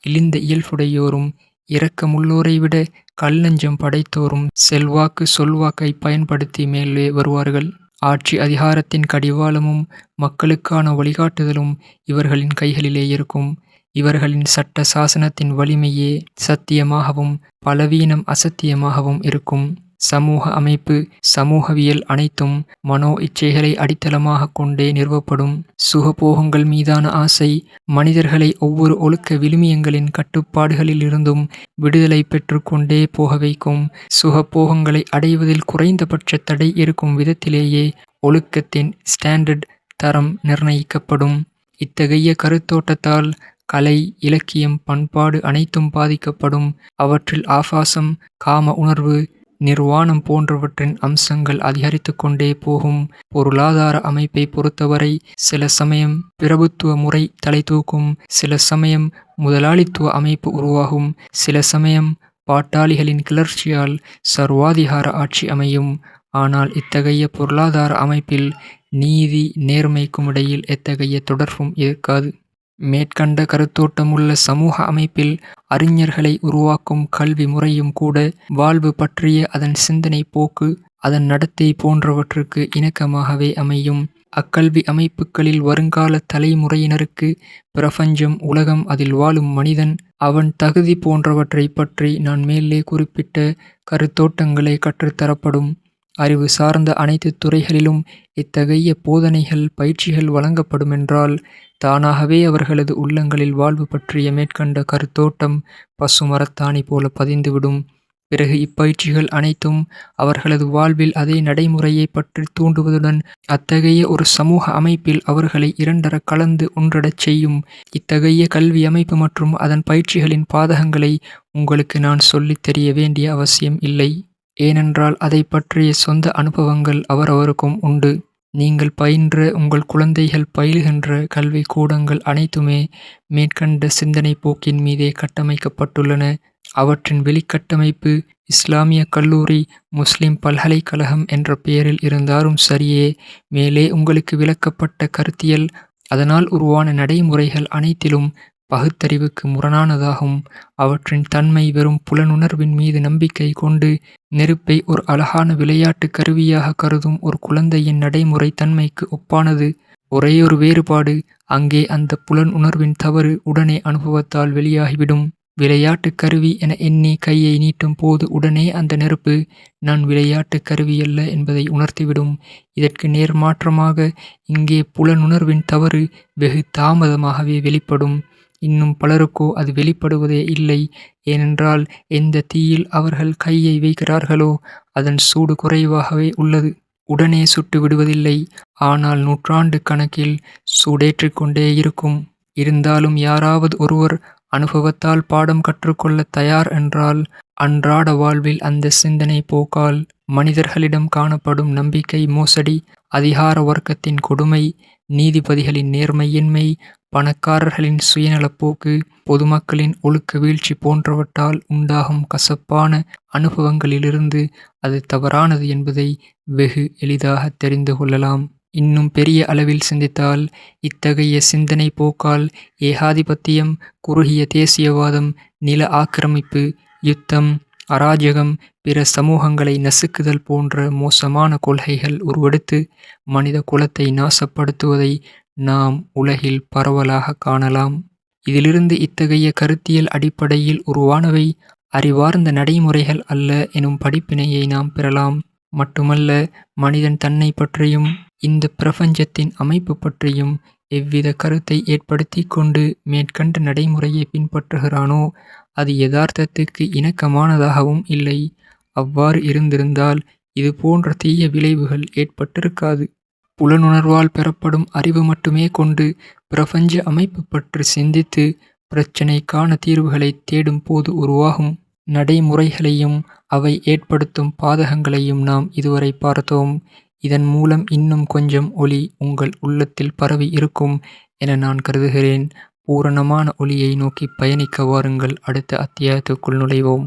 இழிந்த இயல்புடையோரும், இரக்கமுள்ளோரை விட கல்லஞ்சம் படைத்தோரும் செல்வாக்கு சொல்வாக்கை பயன்படுத்தி மேலே வருவார்கள். ஆட்சி அதிகாரத்தின் கடிவாளமும் மக்களுக்கான வழிகாட்டுதலும் இவர்களின் கைகளிலே இருக்கும். இவர்களின் சட்ட சாசனத்தின் வலிமையே சத்தியமாகவும் பலவீனம் அசத்தியமாகவும் இருக்கும். சமூக அமைப்பு, சமூகவியல் அனைத்தும் மனோ இச்சைகளை அடித்தளமாக கொண்டே நிறுவப்படும். சுகபோகங்கள் மீதான ஆசை மனிதர்களை ஒவ்வொரு ஒழுக்க விழுமியங்களின் கட்டுப்பாடுகளிலிருந்தும் விடுதலை பெற்று கொண்டே போக வைக்கும். சுகபோகங்களை அடைவதில் குறைந்தபட்ச தடை இருக்கும் விதத்திலேயே ஒழுக்கத்தின் ஸ்டாண்டர்ட் தரம் நிர்ணயிக்கப்படும். இத்தகைய கருத்தோட்டத்தால் கலை, இலக்கியம், பண்பாடு அனைத்தும் பாதிக்கப்படும். அவற்றில் ஆபாசம், காம உணர்வு, நிர்வாணம் போன்றவற்றின் அம்சங்கள் அதிகரித்துக் கொண்டே போகும். பொருளாதார அமைப்பை பொறுத்தவரை சில சமயம் பிரபுத்துவ முறை தலைதூக்கும், சில சமயம் முதலாளித்துவ அமைப்பு உருவாகும், சில சமயம் பாட்டாளிகளின் கிளர்ச்சியால் சர்வாதிகார ஆட்சி அமையும். ஆனால் இத்தகைய பொருளாதார அமைப்பில் நீதி, நேர்மைக்கும் இடையில் எத்தகைய தொடர்பும் இருக்காது. மேற்கண்ட கருத்தோட்டமுள்ள சமூக அமைப்பில் அறிஞர்களை உருவாக்கும் கல்வி முறையும் கூட வாழ்வு பற்றிய அதன் சிந்தனை போக்கு, அதன் நடத்தை போன்றவற்றுக்கு இணக்கமாகவே அமையும். அக்கல்வி அமைப்புகளில் வருங்கால தலைமுறையினருக்கு பிரபஞ்சம், உலகம், அதில் வாழும் மனிதன், அவன் தகுதி போன்றவற்றைப் பற்றி நான் மேலே குறிப்பிட்ட கருத்தோட்டங்களே கற்றுத்தரப்படும். அறிவு சார்ந்த அனைத்து துறைகளிலும் இத்தகைய போதனைகள், பயிற்சிகள் வழங்கப்படுமென்றால் தானாகவே அவர்களது உள்ளங்களில் வாழ்வு பற்றிய மேற்கண்ட கருத்தோட்டம் பசுமரத்தாணி போல பதிந்துவிடும். பிறகு இப்பயிற்சிகள் அனைத்தும் அவர்களது வாழ்வில் அதே நடைமுறையை பற்றி தூண்டுவதுடன் அத்தகைய ஒரு சமூக அமைப்பில் அவர்களை இரண்டர கலந்து ஒன்றடச் செய்யும். இத்தகைய கல்வி அமைப்பு மற்றும் அதன் பயிற்சிகளின் பாதகங்களை உங்களுக்கு நான் சொல்லித் தெரிய வேண்டிய அவசியம் இல்லை. ஏனென்றால் அதை பற்றிய சொந்த அனுபவங்கள் அவரவருக்கும் உண்டு. நீங்கள் பயின்ற, உங்கள் குழந்தைகள் பயிலுகின்ற கல்வி கூடங்கள் அனைத்துமே மேற்கண்ட சிந்தனை போக்கின் மீதே கட்டமைக்கப்பட்டுள்ளன. அவற்றின் வெளிக்கட்டமைப்பு இஸ்லாமிய கல்லூரி, முஸ்லிம் பல்கலைக்கழகம் என்ற பெயரில் இருந்தாலும் சரியே, மேலே உங்களுக்கு விளக்கப்பட்ட கருத்தியல், அதனால் உருவான நடைமுறைகள் அனைத்திலும் பகுத்தறிவுக்கு முரணானதாகும். அவற்றின் தன்மை வெறும் புலனுணர்வின் மீது நம்பிக்கை கொண்டு நெருப்பை ஒரு அழகான விளையாட்டு கருவியாக கருதும் ஒரு குழந்தையின் நடைமுறை தன்மைக்கு ஒப்பானது. ஒரேயொரு வேறுபாடு, அங்கே அந்த புலன் உணர்வின் தவறு உடனே அனுபவத்தால் வெளியாகிவிடும். விளையாட்டு கருவி என எண்ணி கையை நீட்டும் போது உடனே அந்த நெருப்பு நான் விளையாட்டு கருவியல்ல என்பதை உணர்த்திவிடும். இதற்கு நேர்மாற்றமாக இங்கே புலனுணர்வின் தவறு வெகு தாமதமாகவே வெளிப்படும். இன்னும் பலருக்கோ அது வெளிப்படுவதே இல்லை. ஏனென்றால் எந்த தீயில் அவர்கள் கையை வைக்கிறார்களோ அதன் சூடு குறைவாகவே உள்ளது. உடனே சுட்டு விடுவதில்லை. ஆனால் நூற்றாண்டு கணக்கில் சூடேற்றிக் கொண்டே இருக்கும். இருந்தாலும் யாராவது ஒருவர் அனுபவத்தால் பாடம் கற்றுக்கொள்ள தயார் என்றால் அன்றாட வாழ்வில் அந்த சிந்தனை போக்கால் மனிதர்களிடம் காணப்படும் நம்பிக்கை மோசடி, அதிகார வர்க்கத்தின் கொடுமை, நீதிபதிகளின் நேர்மையின்மை, பணக்காரர்களின் சுயநலப்போக்கு, பொதுமக்களின் ஒழுக்க வீழ்ச்சி போன்றவற்றால் உண்டாகும் கசப்பான அனுபவங்களிலிருந்து அது தவறானது என்பதை வெகு எளிதாக தெரிந்து கொள்ளலாம். இன்னும் பெரிய அளவில் சிந்தித்தால் இத்தகைய சிந்தனை போக்கால் ஏகாதிபத்தியம், குறுகிய தேசியவாதம், நில ஆக்கிரமிப்பு, யுத்தம், அராஜகம், பிற சமூகங்களை நசுக்குதல் போன்ற மோசமான கொள்கைகள் உருவெடுத்து மனித குலத்தை நாசப்படுத்துவதை நாம் உலகில் பரவலாக காணலாம். இதிலிருந்து இத்தகைய கருத்தியல் அடிப்படையில் உருவானவை அறிவார்ந்த நடைமுறைகள் அல்ல எனும் படிப்பினையை நாம் பெறலாம். மட்டுமல்ல, மனிதன் தன்னை பற்றியும் இந்த பிரபஞ்சத்தின் அமைப்பு பற்றியும் எவ்வித கருத்தை ஏற்படுத்தி கொண்டு மேற்கண்ட நடைமுறையை பின்பற்றுகிறானோ அது யதார்த்தத்துக்கு இணக்கமானதாகவும் இல்லை. அவ்வாறு இருந்திருந்தால் இது போன்ற தீய விளைவுகள் ஏற்பட்டிருக்காது. புலனுணர்வால் பெறப்படும் அறிவு மட்டுமே கொண்டு பிரபஞ்ச அமைப்பு பற்றி சிந்தித்து பிரச்சினைக்கான தீர்வுகளை தேடும் போது உருவாகும் நடைமுறைகளையும் அவை ஏற்படுத்தும் பாதகங்களையும் நாம் இதுவரை பார்த்தோம். இதன் மூலம் இன்னும் கொஞ்சம் ஒளி உங்கள் உள்ளத்தில் பரவி இருக்கும் என நான் கருதுகிறேன். பூரணமான ஒளியை நோக்கி பயணிக்க வாருங்கள். அடுத்த அத்தியாயத்துக்குள் நுழைவோம்.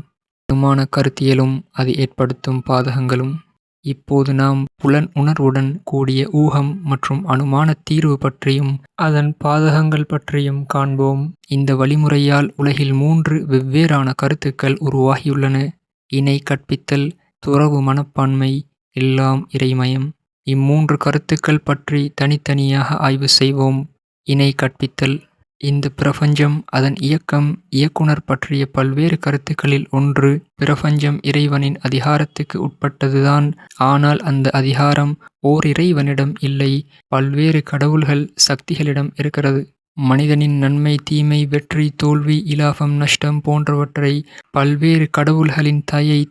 அனுமான கருத்தியலும் அது ஏற்படுத்தும் பாதகங்களும். இப்போது நாம் புலன் உணர்வுடன் கூடிய ஊகம் மற்றும் அனுமான தீர்வு பற்றியும் அதன் பாதகங்கள் பற்றியும் காண்போம். இந்த வழிமுறையால் உலகில் 3 வெவ்வேறான கருத்துக்கள் உருவாகியுள்ளன. இணை கற்பித்தல், துறவு மனப்பான்மை, எல்லாம் இறைமயம். இம்மூன்று கருத்துக்கள் பற்றி தனித்தனியாக ஆய்வு செய்வோம். இணை கற்பித்தல். இந்த பிரபஞ்சம், அதன் இயக்கம், இயக்குனர் பற்றிய பல்வேறு கருத்துக்களில் ஒன்று. பிரபஞ்சம் இறைவனின் அதிகாரத்துக்கு உட்பட்டதுதான். ஆனால் அந்த அதிகாரம் ஓர் இறைவனிடம் இல்லை, பல்வேறு கடவுள்கள், சக்திகளிடம் இருக்கிறது. மனிதனின் நன்மை, தீமை, வெற்றி, தோல்வி, இலாபம், நஷ்டம் போன்றவற்றை பல்வேறு கடவுள்களின்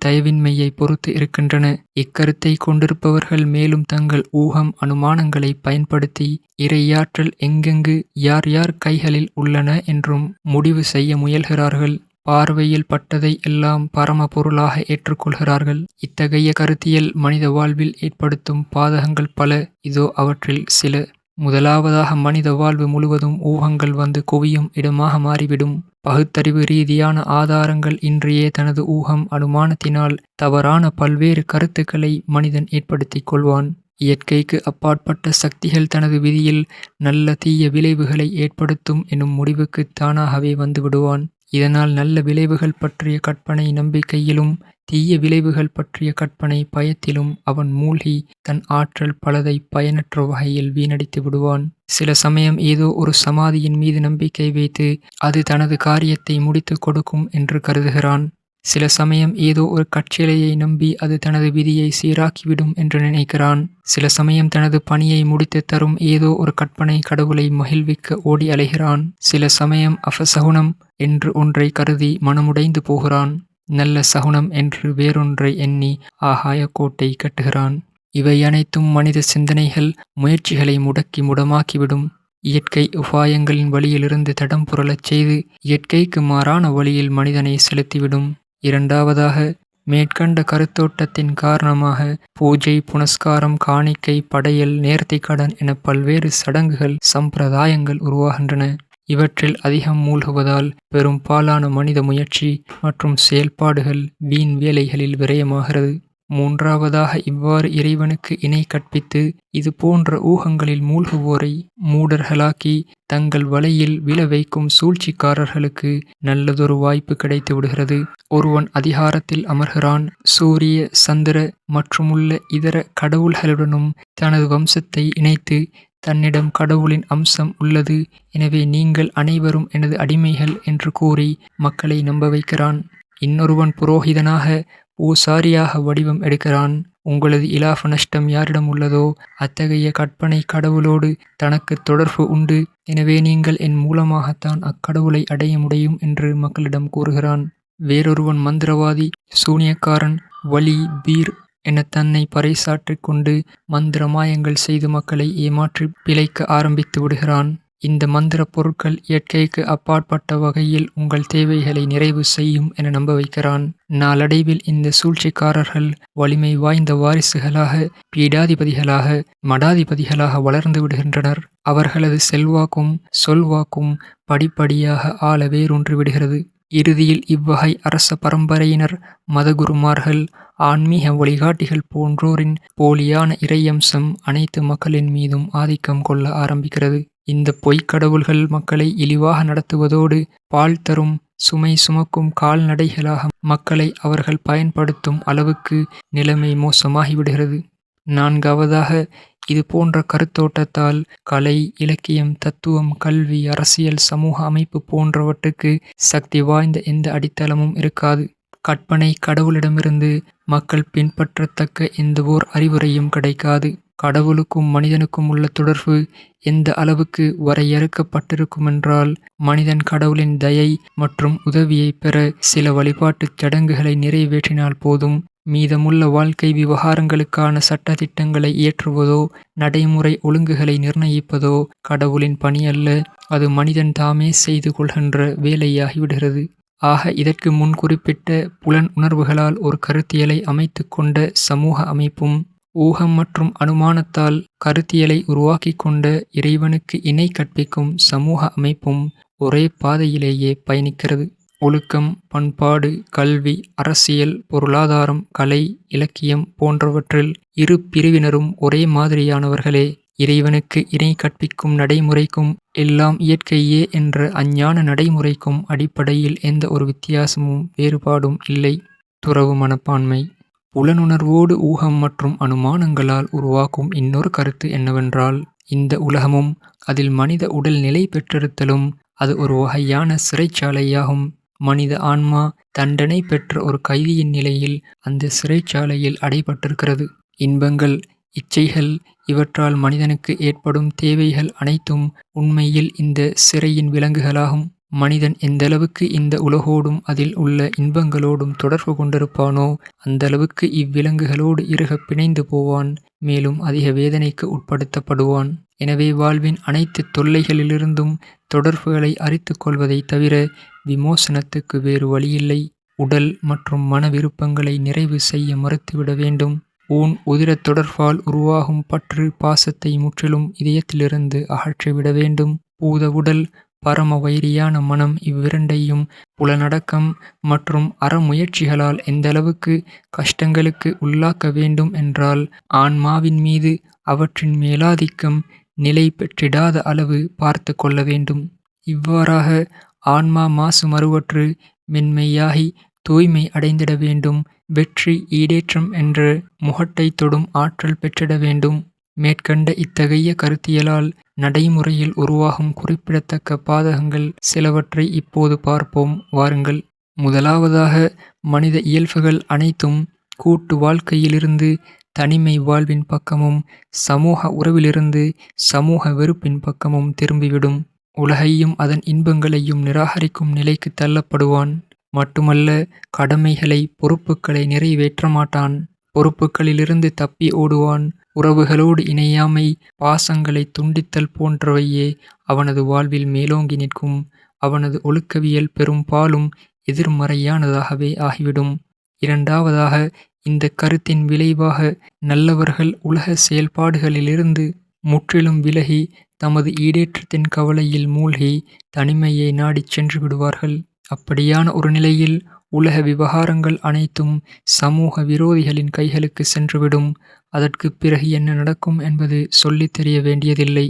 தயவின்மையை பொறுத்து இருக்கின்றன. இக்கருத்தை கொண்டிருப்பவர்கள் மேலும் தங்கள் ஊகம், அனுமானங்களை பயன்படுத்தி இறையாற்றல் எங்கெங்கு யார் யார் கைகளில் உள்ளன என்றும் முடிவு செய்ய முயல்கிறார்கள். பார்வையில் பட்டதை எல்லாம் பரம பொருளாக ஏற்றுக்கொள்கிறார்கள். இத்தகைய கருத்தியல் மனித வாழ்வில் ஏற்படுத்தும் பாதகங்கள் பல. இதோ அவற்றில் சில. முதலாவதாக, மனித வாழ்வு முழுவதும் ஊகங்கள் வந்து குவியும் இடமாக மாறிவிடும். பகுத்தறிவு ரீதியான ஆதாரங்கள் இன்றியே தனது ஊகம், அனுமானத்தினால் தவறான பல்வேறு கருத்துக்களை மனிதன் ஏற்படுத்திக் கொள்வான். இயற்கைக்கு அப்பாற்பட்ட சக்திகள் தனது விதியில் நல்ல தீய விளைவுகளை ஏற்படுத்தும் எனும் முடிவுக்கு தானாகவே வந்து விடுவான். இதனால் நல்ல விளைவுகள் பற்றிய கற்பனை நம்பிக்கையிலும் தீய விளைவுகள் பற்றிய கற்பனை பயத்திலும் அவன் மூழ்கி தன் ஆற்றல் பலதை பயனற்ற வகையில் வீணடித்து விடுவான். சில சமயம் ஏதோ ஒரு சமாதியின் மீது நம்பிக்கை வைத்து அது தனது காரியத்தை முடித்து கொடுக்கும் என்று கருதுகிறான். சில சமயம் ஏதோ ஒரு கற்சிலையை நம்பி அது தனது விதியை சீராக்கிவிடும் என்று நினைக்கிறான். சில சமயம் தனது பணியை முடித்து தரும் ஏதோ ஒரு கற்பனை கடவுளை மகிழ்விக்க ஓடி அலைகிறான். சில சமயம் அபசகுனம் என்று ஒன்றை கருதி மனமுடைந்து போகிறான். நல்ல சகுனம் என்று வேறொன்றை எண்ணி ஆகாய கோட்டை கட்டுகிறான். இவை அனைத்தும் மனித சிந்தனைகள், முயற்சிகளை முடக்கி முடமாக்கிவிடும். இயற்கை உபாயங்களின் வழியிலிருந்து தடம் புரளச் செய்து இயற்கைக்கு மாறான வழியில் மனிதனை செலுத்திவிடும். இரண்டாவதாக, மேற்கண்ட கருத்தோட்டத்தின் காரணமாக பூஜை, புனஸ்காரம், காணிக்கை, படையல், நேர்த்திக்கடன் என பல்வேறு சடங்குகள், சம்பிரதாயங்கள் உருவாகின்றன. இவற்றில் அதிகம் மூழ்குவதால் பெரும்பாலான மனித முயற்சி மற்றும் செயல்பாடுகள் வீண் வேலைகளில் விரயமாகிறது. மூன்றாவதாக, இவ்வாறு இறைவனுக்கு இணை கற்பித்து இது போன்ற ஊகங்களில் மூழ்குவோரை மூடர்களாக்கி தங்கள் வலையில் விழ வைக்கும் சூழ்ச்சிக்காரர்களுக்கு நல்லதொரு வாய்ப்பு கிடைத்து விடுகிறது. ஒருவன் அதிகாரத்தில் அமர்கிறான். சூரிய, சந்திர மற்றுமுள்ள இதர கடவுள்களுடனும் தனது வம்சத்தை இணைத்து தன்னிடம் கடவுளின் அம்சம் உள்ளது, எனவே நீங்கள் அனைவரும் எனது அடிமைகள் என்று கூறி மக்களை நம்ப வைக்கிறான். இன்னொருவன் புரோகிதனாக, பூசாரியாக வடிவம் எடுக்கிறான். உங்களது இலாப நஷ்டம் யாரிடம் உள்ளதோ அத்தகைய கற்பனை கடவுளோடு தனக்கு தொடர்பு உண்டு, எனவே நீங்கள் என் மூலமாகத்தான் அக்கடவுளை அடைய முடியும் என்று மக்களிடம் கூறுகிறான். வேறொருவன் மந்திரவாதி, சூனியக்காரன், வலி, பீர் என தன்னை பறைசாற்றிக் கொண்டு மந்திர மாயங்கள் செய்து மக்களை ஏமாற்றி பிழைக்க ஆரம்பித்து விடுகிறான். இந்த மந்திர பொருட்கள் இயற்கைக்கு அப்பாற்பட்ட வகையில் உங்கள் தேவைகளை நிறைவு செய்யும் என நம்ப வைக்கிறான். நாளடைவில் இந்த சூழ்ச்சிக்காரர்கள் வலிமை வாய்ந்த வாரிசுகளாக, பீடாதிபதிகளாக, மடாதிபதிகளாக வளர்ந்து விடுகின்றனர். அவர்களது செல்வாக்கும் சொல்வாக்கும் படிப்படியாக ஆள வேரூன்றி விடுகிறது. இறுதியில் இவ்வகை அரச பரம்பரையினர், மதகுருமார்கள், ஆன்மீக வழிகாட்டிகள் போன்றோரின் போலியான இறையம்சம் அனைத்து மக்களின் மீதும் ஆதிக்கம் கொள்ள ஆரம்பிக்கிறது. இந்த பொய்க்கடவுள்கள் மக்களை இழிவாக நடத்துவதோடு பால் தரும், சுமை சுமக்கும் கால்நடைகளாக மக்களை அவர்கள் பயன்படுத்தும் அளவுக்கு நிலைமை மோசமாகிவிடுகிறது. நான்காவதாக, இது போன்ற கருத்தோட்டத்தால் கலை, இலக்கியம், தத்துவம், கல்வி, அரசியல், சமூக அமைப்பு போன்றவற்றுக்கு சக்தி வாய்ந்த எந்த அடித்தளமும் இருக்காது. கற்பனை கடவுளிடமிருந்து மக்கள் பின்பற்றத்தக்க எந்தவோர் அறிவுரையும் கிடைக்காது. கடவுளுக்கும் மனிதனுக்கும் உள்ள தொடர்பு எந்த அளவுக்கு வரையறுக்கப்பட்டிருக்குமென்றால், மனிதன் கடவுளின் தயை மற்றும் உதவியை பெற சில வழிபாட்டுச் சடங்குகளை நிறைவேற்றினால் போதும். மீதமுள்ள வாழ்க்கை விவகாரங்களுக்கான சட்டதிட்டங்களை இயற்றுவதோ நடைமுறை ஒழுங்குகளை நிர்ணயிப்பதோ கடவுளின் பணி அல்ல, அது மனிதன் தாமே செய்து கொள்கின்ற வேலையாகிவிடுகிறது. ஆக இதற்கு முன் குறிப்பிட்ட புலன் உணர்வுகளால் ஒரு கருத்தியலை அமைத்து கொண்ட சமூக அமைப்பும், ஊகம் மற்றும் அனுமானத்தால் கருத்தியலை உருவாக்கி கொண்ட இறைவனுக்கு இணை கற்பிக்கும் சமூக அமைப்பும் ஒரே பாதையிலேயே பயணிக்கிறது. ஒழுக்கம், பண்பாடு, கல்வி, அரசியல், பொருளாதாரம், கலை, இலக்கியம் போன்றவற்றில் இரு பிரிவினரும் ஒரே மாதிரியானவர்களே. இறைவனுக்கு இணை கற்பிக்கும் நடைமுறைக்கும் எல்லாம் இயற்கையே என்ற அஞ்ஞான நடைமுறைக்கும் அடிப்படையில் எந்த ஒரு வித்தியாசமும் வேறுபாடும் இல்லை. துறவு மனப்பான்மை. புலனுணர்வோடு ஊகம் மற்றும் அனுமானங்களால் உருவாக்கும் இன்னொரு கருத்து என்னவென்றால், இந்த உலகமும் அதில் மனித உடல் நிலை பெற்றிருத்தலும் அது ஒரு வகையான சிறைச்சாலையாகும். மனித ஆன்மா தண்டனை பெற்ற ஒரு கைதியின் நிலையில் அந்த சிறைச்சாலையில் அடைபட்டிருக்கிறது. இன்பங்கள், இச்சைகள், இவற்றால் மனிதனுக்கு ஏற்படும் தேவைகள் அனைத்தும் உண்மையில் இந்த சிறையின் விலங்குகளாகும். மனிதன் எந்தளவுக்கு இந்த உலகோடும் அதில் உள்ள இன்பங்களோடும் தொடர்பு கொண்டிருப்பானோ அந்தளவுக்கு இவ்விலங்குகளோடு இறுகப் பிணைந்து போவான், மேலும் அதிக வேதனைக்கு உட்படுத்தப்படுவான். எனவே வாழ்வின் அனைத்து தொல்லைகளிலிருந்தும் தொடர்புகளை அரித்துக் கொள்வதைத் தவிர விமோசனத்துக்கு வேறு வழியில்லை. உடல் மற்றும் மன விருப்பங்களை நிறைவு செய்ய மறுத்துவிட வேண்டும். ஊன் உதிரத் தொடர்பால் உருவாகும் பற்று பாசத்தை முற்றிலும் இதயத்திலிருந்து அகற்றிவிட வேண்டும். பூத உடல், பரம வைரியான மனம் இவ்விரண்டையும் புலனடக்கம் மற்றும் அறமுயற்சிகளால் எந்தளவுக்கு கஷ்டங்களுக்கு உள்ளாக்க வேண்டும் என்றால் ஆன்மாவின் மீது அவற்றின் மேலாதிக்கம் நிலை பெற்றிடாத அளவு பார்த்து கொள்ள வேண்டும். இவ்வாறாக ஆன்மா மாசு மறுவற்று மென்மையாகி தூய்மை அடைந்திட வேண்டும். வெற்றி, ஈடேற்றம் என்ற முகட்டைத் தொடும் ஆற்றல் பெற்றிட வேண்டும். மேற்கண்ட இத்தகைய கருத்தியலால் நடைமுறையில் உருவாகும் குறிப்பிடத்தக்க பாதகங்கள் சிலவற்றை இப்போது பார்ப்போம் வாருங்கள். முதலாவதாக, மனித இயல்புகள் அனைத்தும் கூட்டு வாழ்க்கையிலிருந்து தனிமை வாழ்வின் பக்கமும் சமூக உறவிலிருந்து சமூக வெறுப்பின் பக்கமும் திரும்பிவிடும். உலகையும் அதன் இன்பங்களையும் நிராகரிக்கும் நிலைக்கு தள்ளப்படுவான். மட்டுமல்ல, கடமைகளை, பொறுப்புகளை நிறைவேற்ற மாட்டான். பொறுப்புகளிலிருந்து தப்பி ஓடுவான். உறவுகளோடு இணையாமை, பாசங்களை துண்டித்தல் போன்றவையே அவனது வாழ்வில் மேலோங்கி நிற்கும். அவனது ஒழுக்கவியல் பெரும்பாலும் எதிர்மறையானதாகவே ஆகிவிடும். இரண்டாவதாக, இந்த கருத்தின் விளைவாக நல்லவர்கள் உலக செயல்பாடுகளிலிருந்து முற்றிலும் விலகி தமது ஈடேற்றத்தின் கவலையில் மூழ்கி தனிமையை நாடிச் சென்று விடுவார்கள். அப்படியான ஒரு நிலையில் உலக விவகாரங்கள் அனைத்தும் சமூக விரோதிகளின் கைகளுக்கு சென்றுவிடும். அதற்குப் பிறகு என்ன நடக்கும் என்பது சொல்லித் தெரிய வேண்டியதில்லை.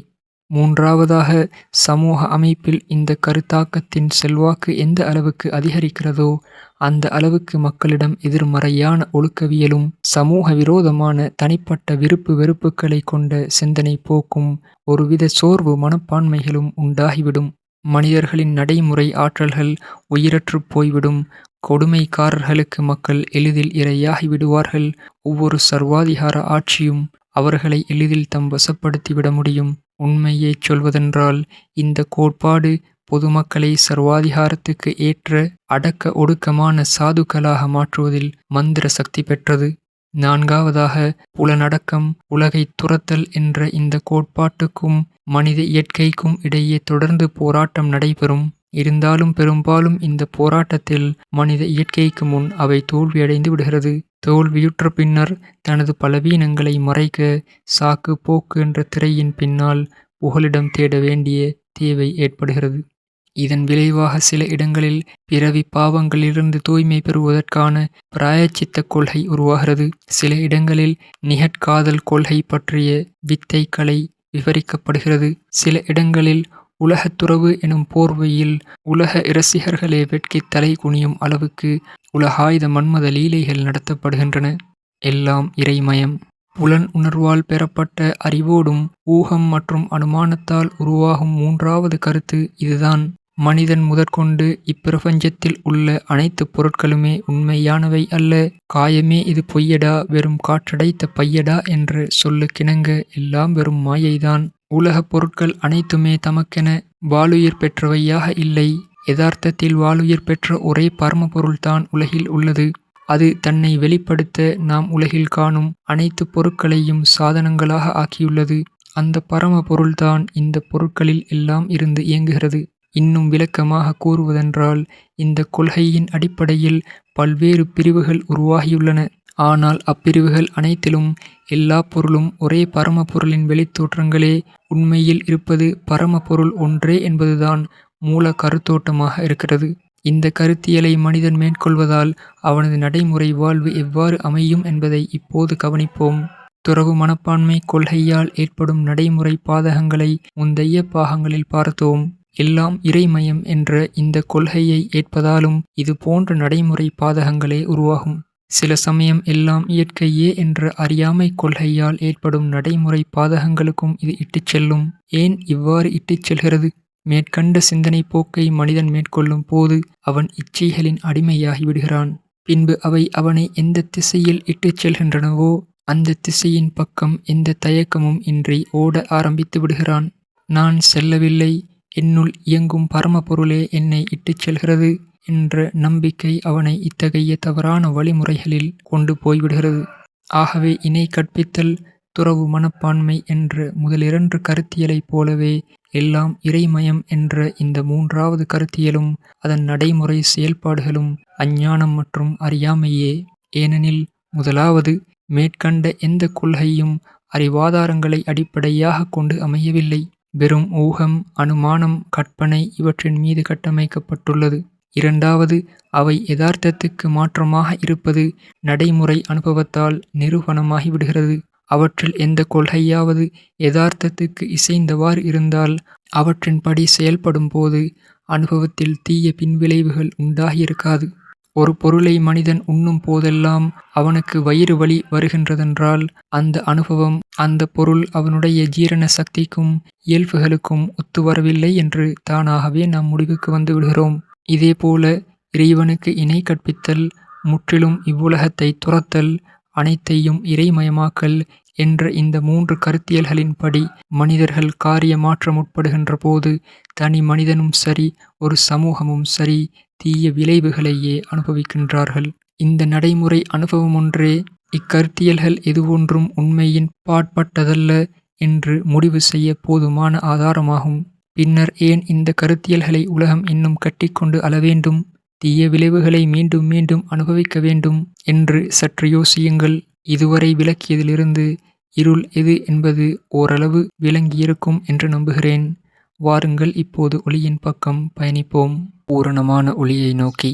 மூன்றாவதாக, சமூக அமைப்பில் இந்த கருத்தாக்கத்தின் செல்வாக்கு எந்த அளவுக்கு அதிகரிக்கிறதோ அந்த அளவுக்கு மக்களிடம் எதிர்மறையான ஒழுக்கவியலும் சமூக விரோதமான தனிப்பட்ட விருப்பு வெறுப்புகளை கொண்ட சிந்தனை போக்கும் ஒருவித சோர்வு மனப்பான்மைகளும் உண்டாகிவிடும். மனிதர்களின் நடைமுறை ஆற்றல்கள் உயிரற்றுப் போய்விடும். கொடுமைக்காரர்களுக்கு மக்கள் எளிதில் இரையாகி விடுவார்கள். ஒவ்வொரு சர்வாதிகார ஆட்சியும் அவர்களை எளிதில் தம் வசப்படுத்திவிட முடியும். உண்மையைச் சொல்வதென்றால் இந்த கோட்பாடு பொதுமக்களை சர்வாதிகாரத்துக்கு ஏற்ற அடக்க ஒடுக்கமான சாதுக்களாக மாற்றுவதில் மந்திர சக்தி பெற்றது. நான்காவதாக, புலனடக்கம், உலகைத் துரத்தல் என்ற இந்த கோட்பாட்டுக்கும் மனித இயற்கைக்கும் இடையே தொடர்ந்து போராட்டம் நடைபெறும். இருந்தாலும் பெரும்பாலும் இந்த போராட்டத்தில் மனித இயற்கைக்கு முன் அவை தோல்வியடைந்து விடுகிறது. தோல்வியுற்ற பின்னர் தனது பலவீனங்களை மறைக்க சாக்கு போக்கு என்ற திரையின் பின்னால் புகலிடம் தேட வேண்டிய தேவை ஏற்படுகிறது. இதன் விளைவாக சில இடங்களில் பிறவி பாவங்களிலிருந்து தூய்மை பெறுவதற்கான பிராயச்சித்த கொள்கை உருவாகிறது. சில இடங்களில் நிகட்காதல் கொள்கை பற்றிய வித்தை கலை விவரிக்கப்படுகிறது. சில இடங்களில் உலகத்துறவு எனும் போர்வையில் உலக இரசிகர்களே வெட்கித் தலை குனியும் அளவுக்கு உலகாயுத மன்மத லீலைகள் நடத்தப்படுகின்றன. எல்லாம் இறைமயம். புலன் உணர்வால் பெறப்பட்ட அறிவோடும் ஊகம் மற்றும் அனுமானத்தால் உருவாகும் மூன்றாவது கருத்து இதுதான். மனிதன் முதற்கொண்டு இப்பிரபஞ்சத்தில் உள்ள அனைத்து பொருட்களுமே உண்மையானவை அல்ல. காயமே இது பொய்யடா, வெறும் காற்றடைத்த பையடா என்ற சொல்லுக்கிணங்க எல்லாம் வெறும் மாயைதான். உலகப் பொருட்கள் அனைத்துமே தமக்கென வாளுயிர் பெற்றவையாக இல்லை. யதார்த்தத்தில் வாளுயிர் பெற்ற ஒரே பரமபொருள்தான் உலகில் உள்ளது. அது தன்னை வெளிப்படுத்த நாம் உலகில் காணும் அனைத்து பொருட்களையும் சாதனங்களாக ஆக்கியுள்ளது. அந்த பரம பொருள்தான் இந்த பொருட்களில் எல்லாம் இருந்து இயங்குகிறது. இன்னும் விளக்கமாக கூறுவதென்றால், இந்த கொள்கையின் அடிப்படையில் பல்வேறு பிரிவுகள் உருவாகியுள்ளன. ஆனால் அப்பிரிவுகள் அனைத்திலும் எல்லா பொருளும் ஒரே பரம பொருளின் வெளித்தோற்றங்களே. உண்மையில் இருப்பது பரம பொருள் ஒன்றே என்பதுதான் மூல கருத்தோட்டமாக இருக்கிறது. இந்த கருத்தியலை மனிதன் மேற்கொள்வதால் அவனது நடைமுறை வாழ்வு எவ்வாறு அமையும் என்பதை இப்போது கவனிப்போம். துறவு மனப்பான்மை கொள்கையால் ஏற்படும் நடைமுறை பாதகங்களை முந்தைய பாகங்களில் பார்த்தோம். எல்லாம் இறைமயம் என்ற இந்த கொள்கையை ஏற்பதாலும் இது போன்ற நடைமுறை பாதகங்களே உருவாகும். சில சமயம் எல்லாம் இயற்கையே என்ற அறியாமை கொள்கையால் ஏற்படும் நடைமுறை பாதகங்களுக்கும் இது இட்டுச் செல்லும். ஏன் இவ்வாறு இட்டுச் செல்கிறது? மேற்கண்ட சிந்தனை போக்கை மனிதன் மேற்கொள்ளும் போது அவன் இச்சைகளின் அடிமையாகி விடுகிறான். பின்பு அவை அவனை எந்த திசையில் இட்டுச் செல்கின்றனவோ அந்த திசையின் பக்கம் எந்த தயக்கமும் இன்றி ஓட ஆரம்பித்து விடுகிறான். நான் செல்லவில்லை, என்னுள் இயங்கும் பரமபொருளே என்னை இட்டுச் செல்கிறது என்ற நம்பிக்கை அவனை இத்தகைய தவறான வழிமுறைகளில் கொண்டு போய்விடுகிறது. ஆகவே இணை கற்பித்தல், துறவு மனப்பான்மை என்ற முதலிரண்டு கருத்தியலைப் போலவே எல்லாம் இறைமயம் என்ற இந்த மூன்றாவது கருத்தியலும் அதன் நடைமுறை செயல்பாடுகளும் அஞ்ஞானம் மற்றும் அறியாமையே. ஏனெனில் முதலாவது மேற்கண்ட எந்த கொள்கையும் அறிவாதாரங்களை அடிப்படையாக கொண்டு அமையவில்லை. வெறும் ஊகம், அனுமானம், கற்பனை இவற்றின் மீது கட்டமைக்கப்பட்டுள்ளது. இரண்டாவது, அவை யதார்த்தத்துக்கு மாற்றமாக இருப்பது நடைமுறை அனுபவத்தால் நிரூபணமாகிவிடுகிறது. அவற்றில் எந்த கொள்கையாவது யதார்த்தத்துக்கு இசைந்தவாறு இருந்தால் அவற்றின்படி செயல்படும் போது அனுபவத்தில் தீய பின்விளைவுகள் உண்டாகியிருக்காது. ஒரு பொருளை மனிதன் உண்ணும் போதெல்லாம் அவனுக்கு வயிறு வலி வருகின்றதென்றால் அந்த அனுபவம், அந்த பொருள் அவனுடைய ஜீரண சக்திக்கும் இயல்புகளுக்கும் ஒத்துவரவில்லை என்று தானாகவே நாம் முடிவுக்கு வந்து விடுகிறோம். இதேபோல இறைவனுக்கு இணை கற்பித்தல், முற்றிலும் இவ்வுலகத்தை துறத்தல், அனைத்தையும் இறைமயமாக்கல் என்ற இந்த மூன்று கருத்தியல்களின்படி மனிதர்கள் காரிய மாற்ற முற்படுகின்ற போது தனி மனிதனும் சரி, ஒரு சமூகமும் சரி, தீய விளைவுகளையே அனுபவிக்கின்றார்கள். இந்த நடைமுறை அனுபவமொன்றே இக்கருத்தியல்கள் எதுவொன்றும் உண்மையின் பாற்பட்டதல்ல என்று முடிவு செய்ய போதுமான ஆதாரமாகும். பின்னர் ஏன் இந்த கருத்தியல்களை உலகம் இன்னும் கட்டிக்கொண்டு அழவேண்டும், தீய விளைவுகளை மீண்டும் மீண்டும் அனுபவிக்க வேண்டும் என்று சற்று யோசியுங்கள். இதுவரை விளக்கியதிலிருந்து இருள் எது என்பது ஓரளவு விளங்கியிருக்கும் என்று நம்புகிறேன். வாருங்கள் இப்போது ஒளியின் பக்கம் பயணிப்போம், பூரணமான ஒளியை நோக்கி.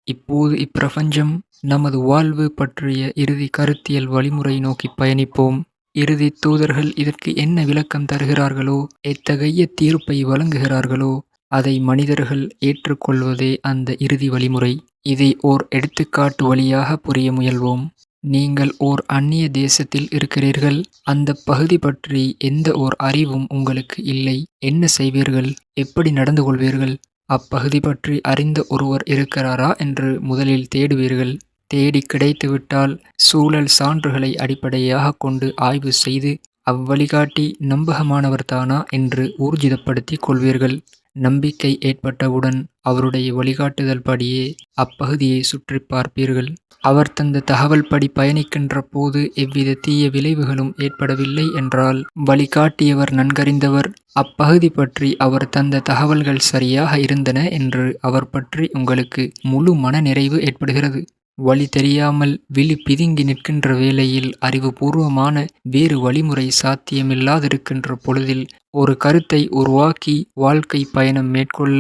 இப்போது இப்பிரபஞ்சம், நமது வாழ்வு பற்றிய இறுதி கருத்தியல் வழிமுறை நோக்கி பயணிப்போம். இறுதி தூதர்கள் இதற்கு என்ன விளக்கம் தருகிறார்களோ, எத்தகைய தீர்ப்பை வழங்குகிறார்களோ அதை மனிதர்கள் ஏற்றுக்கொள்வதே அந்த இறுதி வழிமுறை. இதை ஓர் எடுத்துக்காட்டு வழியாக புரிய முயல்வோம். நீங்கள் ஓர் அந்நிய தேசத்தில் இருக்கிறீர்கள். அந்த பகுதி பற்றி எந்த ஓர் அறிவும் உங்களுக்கு இல்லை. என்ன செய்வீர்கள்? எப்படி நடந்து கொள்வீர்கள்? அப்பகுதி பற்றி அறிந்த ஒருவர் இருக்கிறாரா என்று முதலில் தேடுவீர்கள். தேடி கிடைத்துவிட்டால் சூழல் சான்றுகளை அடிப்படையாக கொண்டு ஆய்வு செய்து அவ்வழிகாட்டி நம்பகமானவர்தானா என்று ஊர்ஜிதப்படுத்திக் கொள்வீர்கள். நம்பிக்கை ஏற்பட்டவுடன் அவருடைய வழிகாட்டுதல் படியே அப்பகுதியை சுற்றி பார்ப்பீர்கள். அவர் தந்த தகவல் படி பயணிக்கின்ற போது எவ்வித தீய விளைவுகளும் ஏற்படவில்லை என்றால் வழிகாட்டியவர் நன்கறிந்தவர். அப்பகுதி பற்றி அவர் தந்த தகவல்கள் சரியாக இருந்தன என்று அவர் பற்றி உங்களுக்கு முழு மன நிறைவு ஏற்படுகிறது. வழி தெரியாமல் விழி பிதுங்கி நிற்கின்ற வேளையில் அறிவுபூர்வமான வேறு வழிமுறை சாத்தியமில்லாதிருக்கின்ற பொழுதில் ஒரு கருத்தை உருவாக்கி வாழ்க்கை பயணம் மேற்கொள்ள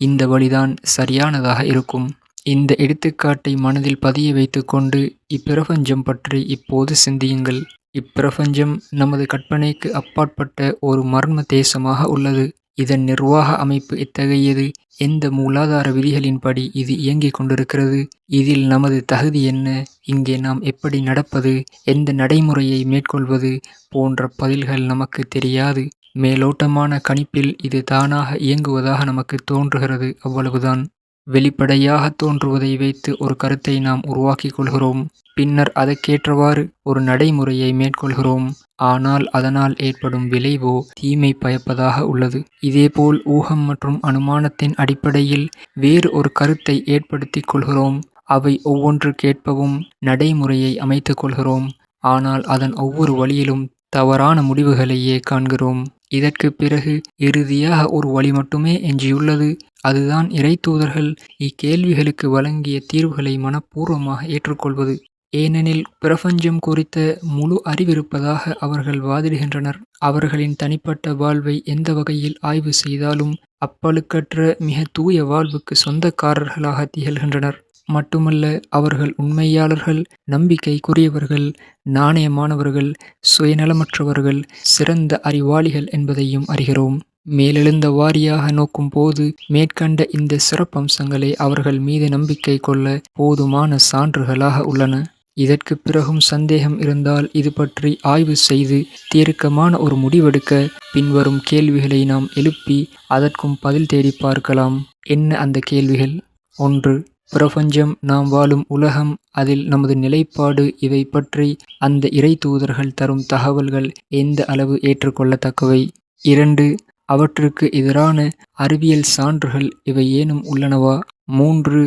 இந்த வழிதான் சரியானதாக இருக்கும். இந்த எடுத்துக்காட்டை மனதில் பதிய வைத்து கொண்டு இப்பிரபஞ்சம் பற்றி இப்போது சிந்தியுங்கள். இப்பிரபஞ்சம் நமது கற்பனைக்கு அப்பாற்பட்ட ஒரு மர்ம தேசமாக உள்ளது. இதன் நிர்வாக அமைப்பு எத்தகையது? எந்த மூலாதார விதிகளின்படி இது இயங்கிக் கொண்டிருக்கிறது? இதில் நமது தகுதி என்ன? இங்கே நாம் எப்படி நடப்பது? எந்த நடைமுறையை மேற்கொள்வது? போன்ற பதில்கள் நமக்கு தெரியாது. மேலோட்டமான கணிப்பில் இது தானாக இயங்குவதாக நமக்கு தோன்றுகிறது, அவ்வளவுதான். வெளிப்படையாக தோன்றுவதை வைத்து ஒரு கருத்தை நாம் உருவாக்கிக் கொள்கிறோம். பின்னர் அதற்கேற்றவாறு ஒரு நடைமுறையை மேற்கொள்கிறோம். ஆனால் அதனால் ஏற்படும் விளைவோ தீமை பயப்பதாக உள்ளது. இதேபோல் ஊகம் மற்றும் அனுமானத்தின் அடிப்படையில் வேறு ஒரு கருத்தை ஏற்படுத்திக் கொள்கிறோம். அவை ஒவ்வொன்றுக்கேற்பவும் நடைமுறையை அமைத்துக் கொள்கிறோம். ஆனால் அதன் ஒவ்வொரு வழியிலும் தவறான முடிவுகளையே காண்கிறோம். இதற்கு பிறகு இறுதியாக ஒரு வழி மட்டுமே எஞ்சியுள்ளது. அதுதான் இறை தூதர்கள் இக்கேள்விகளுக்கு வழங்கிய தீர்வுகளை மனப்பூர்வமாக ஏற்றுக்கொள்வது. ஏனெனில் பிரபஞ்சம் குறித்த முழு அறிவிருப்பதாக அவர்கள் வாதிடுகின்றனர். அவர்களின் தனிப்பட்ட வாழ்வை எந்த வகையில் ஆய்வு செய்தாலும் அப்பழுக்கற்ற மிக தூய வாழ்வுக்கு சொந்தக்காரர்களாக திகழ்கின்றனர். மட்டுமல்ல, அவர்கள் உண்மையாளர்கள், நம்பிக்கைக்குரியவர்கள், நாணயமானவர்கள், சுயநலமற்றவர்கள், சிறந்த அறிவாளிகள் என்பதையும் அறிகிறோம். மேலெழுந்த வாரியாக நோக்கும் போது மேற்கண்ட இந்த சிறப்பம்சங்களே அவர்கள் மீது நம்பிக்கை கொள்ள போதுமான சான்றுகளாக உள்ளன. இதற்கு பிறகும் சந்தேகம் இருந்தால் இது பற்றி ஆய்வு செய்து தீர்க்கமான ஒரு முடிவெடுக்க பின்வரும் கேள்விகளை நாம் எழுப்பி அதற்கும் பதில் தேடி பார்க்கலாம். என்ன அந்த கேள்விகள்? 1. பிரபஞ்சம், நாம் வாழும் உலகம், அதில் நமது நிலைப்பாடு இவை பற்றி அந்த இறை தூதர்கள் தரும் தகவல்கள் எந்த அளவு ஏற்றுக்கொள்ளத்தக்கவை? 2. அவற்றுக்கு எதிரான அறிவியல் சான்றுகள் இவை ஏனும் உள்ளனவா? 3.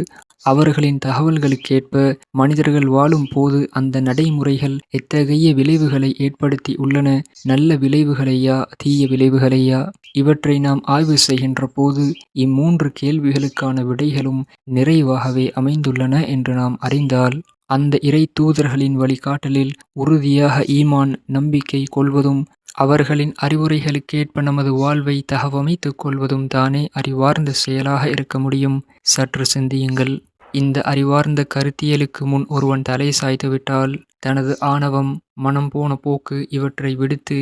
அவர்களின் தகவல்களுக்கேற்ப மனிதர்கள் வாழும் போது அந்த நடைமுறைகள் எத்தகைய விளைவுகளை ஏற்படுத்தி உள்ளன? நல்ல விளைவுகளையா, தீய விளைவுகளையா? இவற்றை நாம் ஆய்வு செய்கின்ற போது இம்மூன்று கேள்விகளுக்கான விடைகளும் நிறைவாகவே அமைந்துள்ளன என்று நாம் அறிந்தால், அந்த இறை தூதர்களின் வழிகாட்டலில் உறுதியாக ஈமான் நம்பிக்கை கொள்வதும் அவர்களின் அறிவுரைகளுக்கேற்ப நமது வாழ்வை தகவமைத்துக் கொள்வதும் தானே அறிவார்ந்த செயலாக இருக்க முடியும். சற்று சிந்தியுங்கள். இந்த அறிவார்ந்த கருத்தியலுக்கு முன் ஒருவன் தலை சாய்த்துவிட்டால், தனது ஆணவம், மனம் போன போக்கு இவற்றை விடுத்து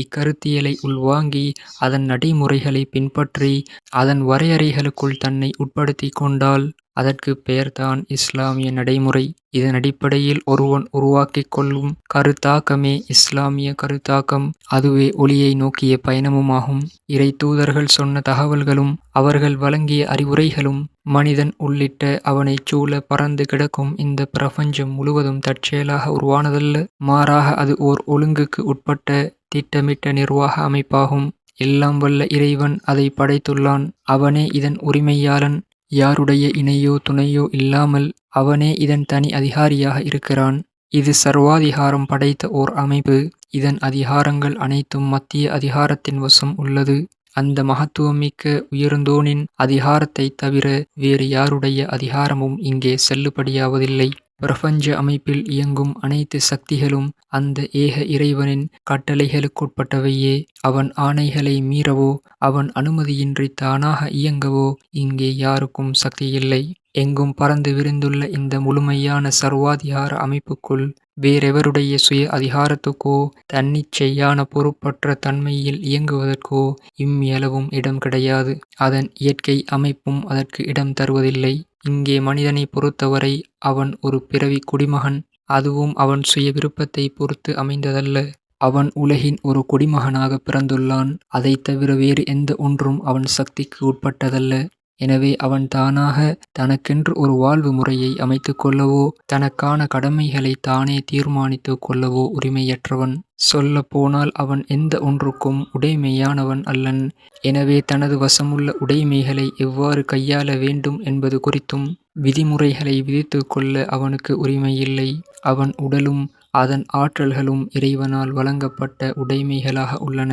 இக்கருத்தியலை உள்வாங்கி அதன் நடைமுறைகளை பின்பற்றி அதன் வரையறைகளுக்குள் தன்னை உட்படுத்தி கொண்டால் அதற்கு பெயர்தான் இஸ்லாமிய நடைமுறை. இதன் அடிப்படையில் ஒருவன் உருவாக்கிக் கொள்ளும் கருத்தாக்கமே இஸ்லாமிய கருத்தாக்கம். அதுவே ஒளியை நோக்கிய பயணமுமாகும். இறை தூதர்கள் சொன்ன தகவல்களும் அவர்கள் வழங்கிய அறிவுரைகளும் மனிதன் உள்ளிட்ட அவனைச் சூழ பறந்து கிடக்கும் இந்த பிரபஞ்சம் முழுவதும் தற்செயலாக உருவானதல்ல. மாறாக அது ஓர் ஒழுங்குக்கு உட்பட்ட திட்டமிட்ட நிர்வாக அமைப்பாகும். எல்லாம் வல்ல இறைவன் அதை படைத்துள்ளான். அவனே இதன் உரிமையாளன். யாருடைய இணையோ துணையோ இல்லாமல் அவனே இதன் தனி அதிகாரியாக இருக்கிறான். இது சர்வாதிகாரம் படைத்த ஓர் அமைப்பு. இதன் அதிகாரங்கள் அனைத்தும் மத்திய அதிகாரத்தின் வசம் உள்ளது. அந்த மகத்துவமிக்க உயர்ந்தோனின் அதிகாரத்தை தவிர வேறு யாருடைய அதிகாரமும் இங்கே செல்லுபடியாவதில்லை. பிரபஞ்ச அமைப்பில் இயங்கும் அனைத்து சக்திகளும் அந்த ஏக இறைவனின் கட்டளைகளுக்குட்பட்டவையே. அவன் ஆணைகளை மீறவோ அவன் அனுமதியின்றி தானாக இயங்கவோ இங்கே யாருக்கும் சக்தியில்லை. எங்கும் பறந்து விரிந்துள்ள இந்த முழுமையான சர்வாதிகார அமைப்புக்குள் வேறெவருடைய சுய அதிகாரத்துக்கோ தன்னிச்சையான பொறுப்பற்ற தன்மையில் இயங்குவதற்கோ இம்மியளவும் இடம் கிடையாது. அதன் இயற்கை அமைப்பும் அதற்கு இடம் தருவதில்லை. இங்கே மனிதனை பொறுத்தவரை அவன் ஒரு பிறவி குடிமகன். அதுவும் அவன் சுய விருப்பத்தை பொறுத்து அமைந்ததல்ல. அவன் உலகின் ஒரு குடிமகனாக பிறந்துள்ளான். அதைத் தவிர வேறு எந்த ஒன்றும் அவன் சக்திக்கு உட்பட்டதல்ல. எனவே அவன் தானாக தனக்கென்று ஒரு வாழ்வு முறையை அமைத்து கொள்ளவோ தனக்கான கடமைகளை தானே தீர்மானித்து கொள்ளவோ உரிமையற்றவன். சொல்ல போனால் அவன் எந்த ஒன்றுக்கும் உடைமையானவன் அல்லன். எனவே தனது வசமுள்ள உடைமைகளை எவ்வாறு கையாள வேண்டும் என்பது குறித்தும் விதிமுறைகளை விதித்து கொள்ள அவனுக்கு உரிமையில்லை. அவன் உடலும் அதன் ஆற்றல்களும் இறைவனால் வழங்கப்பட்ட உடைமைகளாக உள்ளன.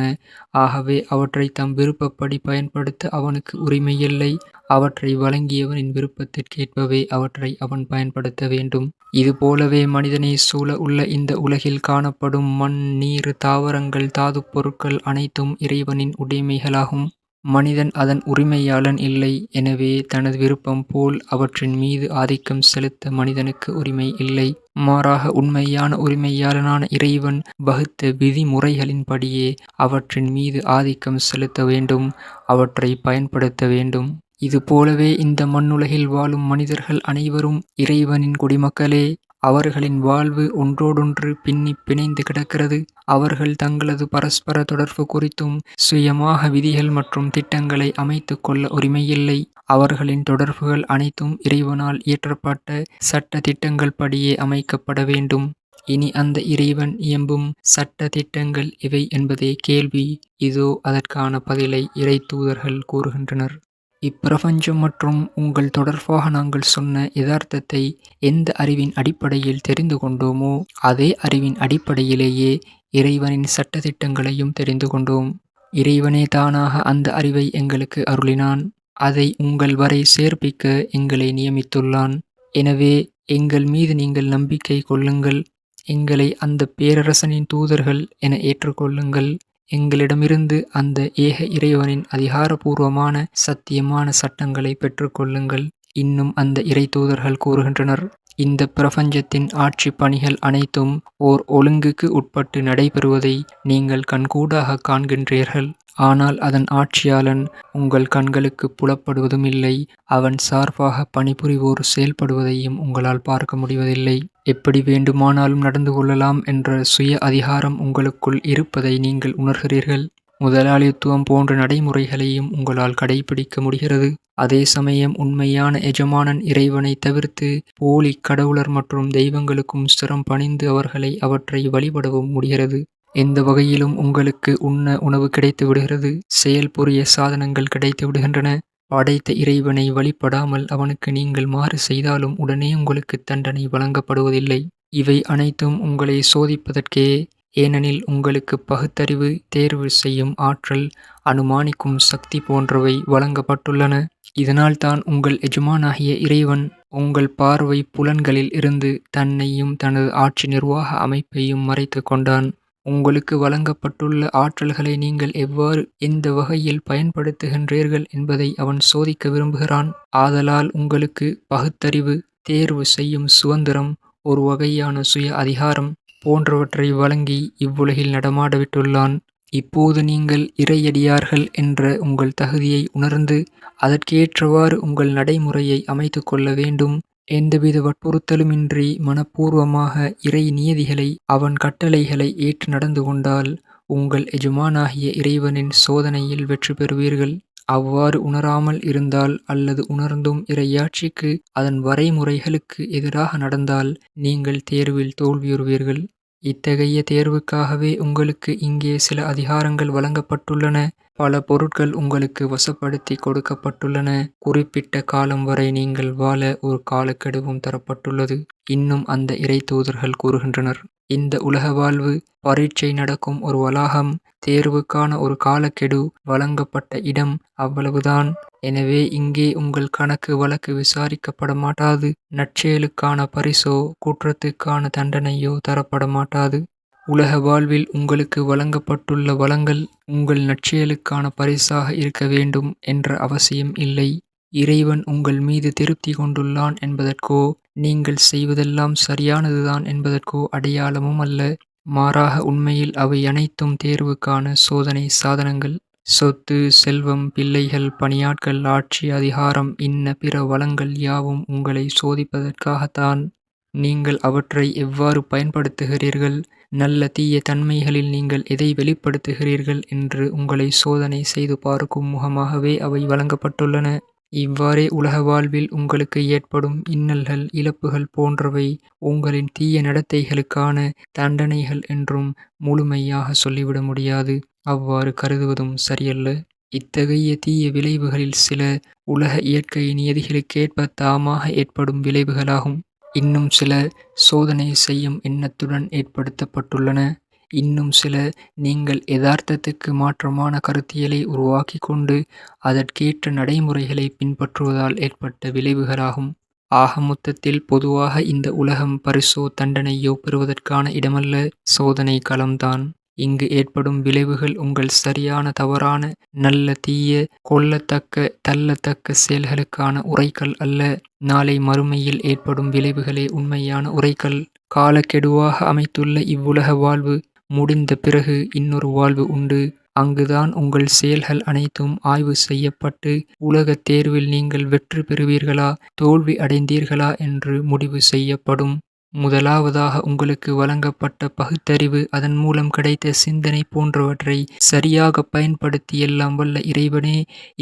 ஆகவே அவற்றை தம் விருப்பப்படி பயன்படுத்த அவனுக்கு உரிமையில்லை. அவற்றை வழங்கியவனின் விருப்பத்திற்கேற்பவே அவற்றை அவன் பயன்படுத்த வேண்டும். இதுபோலவே மனிதனை சூழ உள்ள இந்த உலகில் காணப்படும் மண், நீர், தாவரங்கள், தாதுப் பொருட்கள் அனைத்தும் இறைவனின் உடைமைகளாகும். மனிதன் அதன் உரிமையாளன் இல்லை. எனவே தனது விருப்பம் போல் அவற்றின் மீது ஆதிக்கம் செலுத்த மனிதனுக்கு உரிமை இல்லை. மாறாக உண்மையான உரிமையாளனான இறைவன் வகுத்த விதிமுறைகளின்படியே அவற்றின் மீது ஆதிக்கம் செலுத்த வேண்டும். அவற்றை பயன்படுத்த வேண்டும். இதுபோலவே இந்த மண்ணுலகில் வாழும் மனிதர்கள் அனைவரும் இறைவனின் குடிமக்களே. அவர்களின் வாழ்வு ஒன்றோடொன்று பின்னி பிணைந்து கிடக்கிறது. அவர்கள் தங்களது பரஸ்பர தொடர்பு குறித்தும் சுயமாக விதிகள் மற்றும் திட்டங்களை அமைத்து கொள்ள உரிமையில்லை. அவர்களின் தொடர்புகள் அனைத்தும் இறைவனால் இயற்றப்பட்ட சட்ட திட்டங்கள் படியே அமைக்கப்பட வேண்டும். இனி அந்த இறைவன் இயம்பும் சட்ட திட்டங்கள் இவை என்பதே கேள்வி. இதோ அதற்கான பதிலை இறை தூதர்கள் கூறுகின்றனர். இப்பிரபஞ்சம் மற்றும் உங்கள் தொடர்பாக நாங்கள் சொன்ன யதார்த்தத்தை எந்த அறிவின் அடிப்படையில் தெரிந்து கொண்டோமோ அதே அறிவின் அடிப்படையிலேயே இறைவனின் சட்டதிட்டங்களையும் தெரிந்து கொண்டோம். இறைவனே தானாக அந்த அறிவை எங்களுக்கு அருளினான். அதை உங்கள் வரை சேர்ப்பிக்க எங்களை நியமித்துள்ளான். எனவே எங்கள் மீது நீங்கள் நம்பிக்கை கொள்ளுங்கள். எங்களை அந்த பேரரசனின் தூதர்கள் என ஏற்றுக்கொள்ளுங்கள். எங்களிடமிருந்து அந்த ஏக இறைவனின் அதிகாரபூர்வமான சத்தியமான சட்டங்களை பெற்றுக்கொள்ளுங்கள். இன்னும் அந்த இறை தூதர்கள் கூறுகின்றனர், இந்த பிரபஞ்சத்தின் ஆட்சி பணிகள் அனைத்தும் ஓர் ஒழுங்குக்கு உட்பட்டு நடைபெறுவதை நீங்கள் கண்கூடாக காண்கின்றீர்கள். ஆனால் அதன் ஆட்சியாளன் உங்கள் கண்களுக்கு புலப்படுவதும் இல்லை. அவன் சார்பாக பணிபுரிவோர் செயல்படுவதையும் உங்களால் பார்க்க முடிவதில்லை. எப்படி வேண்டுமானாலும் நடந்து கொள்ளலாம் என்ற சுய அதிகாரம் உங்களுக்குள் இருப்பதை நீங்கள் உணர்கிறீர்கள். முதலாளித்துவம் போன்ற நடைமுறைகளையும் உங்களால் கடைபிடிக்க முடிகிறது. அதே சமயம் உண்மையான எஜமானன் இறைவனை தவிர்த்து போலி கடவுளர் மற்றும் தெய்வங்களுக்கும் சிரம் பணிந்து அவற்றை வழிபடவும் முடிகிறது. எந்த வகையிலும் உங்களுக்கு உண்ண உணவு கிடைத்து விடுகிறது, செயல் புரிய சாதனங்கள் கிடைத்து விடுகின்றன. படைத்த இறைவனை வழிபடாமல் அவனுக்கு நீங்கள் மாறு செய்தாலும் உடனே உங்களுக்கு தண்டனை வழங்கப்படுவதில்லை. இவை அனைத்தும் உங்களை சோதிப்பதற்கே. ஏனெனில் உங்களுக்கு பகுத்தறிவு, தேர்வு செய்யும் ஆற்றல், அனுமானிக்கும் சக்தி போன்றவை வழங்கப்பட்டுள்ளன. இதனால்தான் உங்கள் எஜமானாகிய இறைவன் உங்கள் பார்வை புலன்களில் இருந்து தன்னையும் தனது ஆட்சி நிர்வாக அமைப்பையும் மறைத்து கொண்டான். உங்களுக்கு வழங்கப்பட்டுள்ள ஆற்றல்களை நீங்கள் எவ்வாறு எந்த வகையில் பயன்படுத்துகின்றீர்கள் என்பதை அவன் சோதிக்க விரும்புகிறான். ஆதலால் உங்களுக்கு பகுத்தறிவு, தேர்வு செய்யும் சுதந்திரம், ஒரு வகையான சுய அதிகாரம் போன்றவற்றை வழங்கி இவ்வுலகில் நடமாட விட்டுள்ளான். இப்போது நீங்கள் இறையடியார்கள் என்ற உங்கள் தகுதியை உணர்ந்து அதற்கேற்றவாறு உங்கள் நடைமுறையை அமைத்து கொள்ள வேண்டும். எந்தவித வற்புறுத்தலுமின்றி மனப்பூர்வமாக இறை நியதிகளை, அவன் கட்டளைகளை ஏற்று நடந்து கொண்டால் உங்கள் எஜமானாகிய இறைவனின் சோதனையில் வெற்றி பெறுவீர்கள். அவ்வாறு உணராமல் இருந்தால் அல்லது உணர்ந்தும் இறையாட்சிக்கு, அதன் வரைமுறைகளுக்கு எதிராக நடந்தால் நீங்கள் தேர்வில் தோல்வியுறுவீர்கள். இத்தகைய தேர்வுக்காகவே உங்களுக்கு இங்கே சில அதிகாரங்கள் வழங்கப்பட்டுள்ளன. பல பொருட்கள் உங்களுக்கு வசப்படுத்தி கொடுக்கப்பட்டுள்ளன. குறிப்பிட்ட காலம் வரை நீங்கள் வாழ ஒரு காலக்கெடுவும் தரப்பட்டுள்ளது. இன்னும் அந்த இறைத்தூதர்கள் கூறுகின்றனர், இந்த உலக வாழ்வு பரீட்சை நடக்கும் ஒரு வளாகம், தேர்வுக்கான ஒரு காலக்கெடு, வழங்கப்பட்ட இடம், அவ்வளவுதான். எனவே இங்கே உங்கள் கணக்கு வழக்கு விசாரிக்கப்பட மாட்டாது. நற்செயலுக்கான பரிசோ குற்றத்துக்கான தண்டனையோ தரப்பட மாட்டாது. உலக வாழ்வில் உங்களுக்கு வழங்கப்பட்டுள்ள வளங்கள் உங்கள் நற்செயலுக்கான பரிசாக இருக்க வேண்டும் என்ற அவசியம் இல்லை. இறைவன் உங்கள் மீது திருப்தி கொண்டுள்ளான் என்பதற்கோ, நீங்கள் செய்வதெல்லாம் சரியானதுதான் என்பதற்கோ அடையாளமும் அல்ல. மாறாக உண்மையில் அவை அனைத்தும் தேர்வுக்கான சோதனை சாதனங்கள். சொத்து, செல்வம், பிள்ளைகள், பணியாட்கள், ஆட்சி, அதிகாரம், இன்ன பிற வளங்கள் யாவும் உங்களை சோதிப்பதற்காகத்தான். நீங்கள் அவற்றை எவ்வாறு பயன்படுத்துகிறீர்கள், நல்ல தீய தன்மைகளில் நீங்கள் எதை வெளிப்படுத்துகிறீர்கள் என்று உங்களை சோதனை செய்து பார்க்கும் முகமாகவே அவை வழங்கப்பட்டுள்ளன. இவ்வாறே உலக வாழ்வில் உங்களுக்கு ஏற்படும் இன்னல்கள், இழப்புகள் போன்றவை உங்களின் தீய நடத்தைகளுக்கான தண்டனைகள் என்றும் முழுமையாக சொல்லிவிட முடியாது. அவ்வாறு கருதுவதும் சரியல்ல. இத்தகைய தீய விளைவுகளில் சில உலக இயற்கை நியதிகளுக்கேற்ப தாமாக ஏற்படும் விளைவுகளாகும். இன்னும் சில சோதனை செய்யும் எண்ணத்துடன் ஏற்படுத்தப்பட்டுள்ளன. இன்னும் சில நீங்கள் யதார்த்தத்துக்கு மாற்றமான கருத்தியலை உருவாக்கி கொண்டு அதற்கேற்ற நடைமுறைகளை பின்பற்றுவதால் ஏற்பட்ட விளைவுகளாகும். ஆக மொத்தத்தில் பொதுவாக இந்த உலகம் பரிசோ தண்டனையோ பெறுவதற்கான இடமல்ல, சோதனை களம்தான். இங்கு ஏற்படும் விளைவுகள் உங்கள் சரியான தவறான, நல்ல தீய, கொள்ளத்தக்க தள்ளத்தக்க செயல்களுக்கான உரைக்கல் அல்ல. நாளை மறுமையில் ஏற்படும் விளைவுகளே உண்மையான உரைக்கல். காலக்கெடுவாக அமைத்துள்ள இவ்வுலக வாழ்வு முடிந்த பிறகு இன்னொரு வாழ்வு உண்டு. அங்குதான் உங்கள் செயல்கள் அனைத்தும் ஆய்வு செய்யப்பட்டு உலகத் தேர்வில் நீங்கள் வெற்றி பெறுவீர்களா, தோல்வி அடைந்தீர்களா என்று முடிவு செய்யப்படும். முதலாவதாக உங்களுக்கு வழங்கப்பட்ட பகுத்தறிவு, அதன் மூலம் கிடைத்த சிந்தனை போன்றவற்றை சரியாக பயன்படுத்தி எல்லாம் வல்ல இறைவனே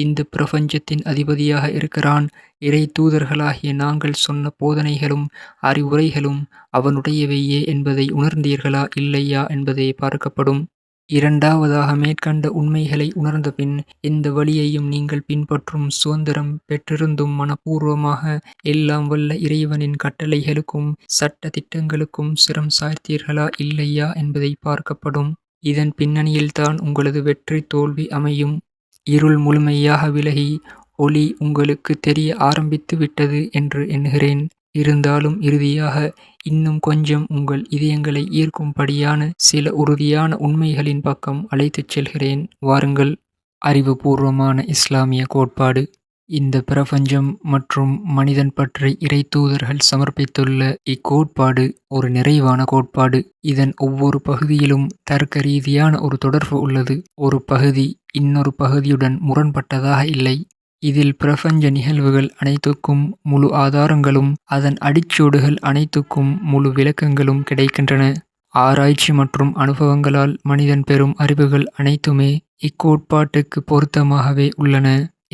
இந்த பிரபஞ்சத்தின் அதிபதியாக இருக்கிறான். இறை தூதர்களாகிய நாங்கள் சொன்ன போதனைகளும் அறிவுரைகளும் அவனுடையவையே என்பதை உணர்ந்தீர்களா இல்லையா என்பதே பார்க்கப்படும். இரண்டாவதாக, மேற்கண்ட உண்மைகளை உணர்ந்தபின் எந்த வழியையும் நீங்கள் பின்பற்றும் சுதந்திரம் பெற்றிருந்தும் மனப்பூர்வமாக எல்லாம் வல்ல இறைவனின் கட்டளைகளுக்கும் சட்ட திட்டங்களுக்கும் சிரம் சாய்த்தீர்களா இல்லையா என்பதை பார்க்கப்படும். இதன் பின்னணியில்தான் உங்களது வெற்றி தோல்வி அமையும். இருள் முழுமையாக விலகி ஒளி உங்களுக்கு தெரிய ஆரம்பித்து விட்டது என்று எண்ணுகிறேன். இருந்தாலும் இறுதியாக இன்னும் கொஞ்சம் உங்கள் இதயங்களை ஈர்க்கும்படியான சில உறுதியான உண்மைகளின் பக்கம் அழைத்துச் செல்கிறேன், வாருங்கள். அறிவுபூர்வமான இஸ்லாமிய கோட்பாடு. இந்த பிரபஞ்சம் மற்றும் மனிதன் பற்றி இறைத்தூதர்கள் சமர்ப்பித்துள்ள இக்கோட்பாடு ஒரு நிறைவான கோட்பாடு. இதன் ஒவ்வொரு பகுதியிலும் தர்க்க ரீதியான ஒரு தொடர்பு உள்ளது. ஒரு பகுதி இன்னொரு பகுதியுடன் முரண்பட்டதாக இல்லை. இதில் பிரபஞ்ச நிகழ்வுகள் அனைத்துக்கும் முழு ஆதாரங்களும் அதன் அடிச்சூடுகள் அனைத்துக்கும் முழு விளக்கங்களும் கிடைக்கின்றன. ஆராய்ச்சி மற்றும் அனுபவங்களால் மனிதன் பெறும் அறிவுகள் அனைத்துமே இக்கோட்பாட்டுக்கு பொருத்தமாகவே உள்ளன.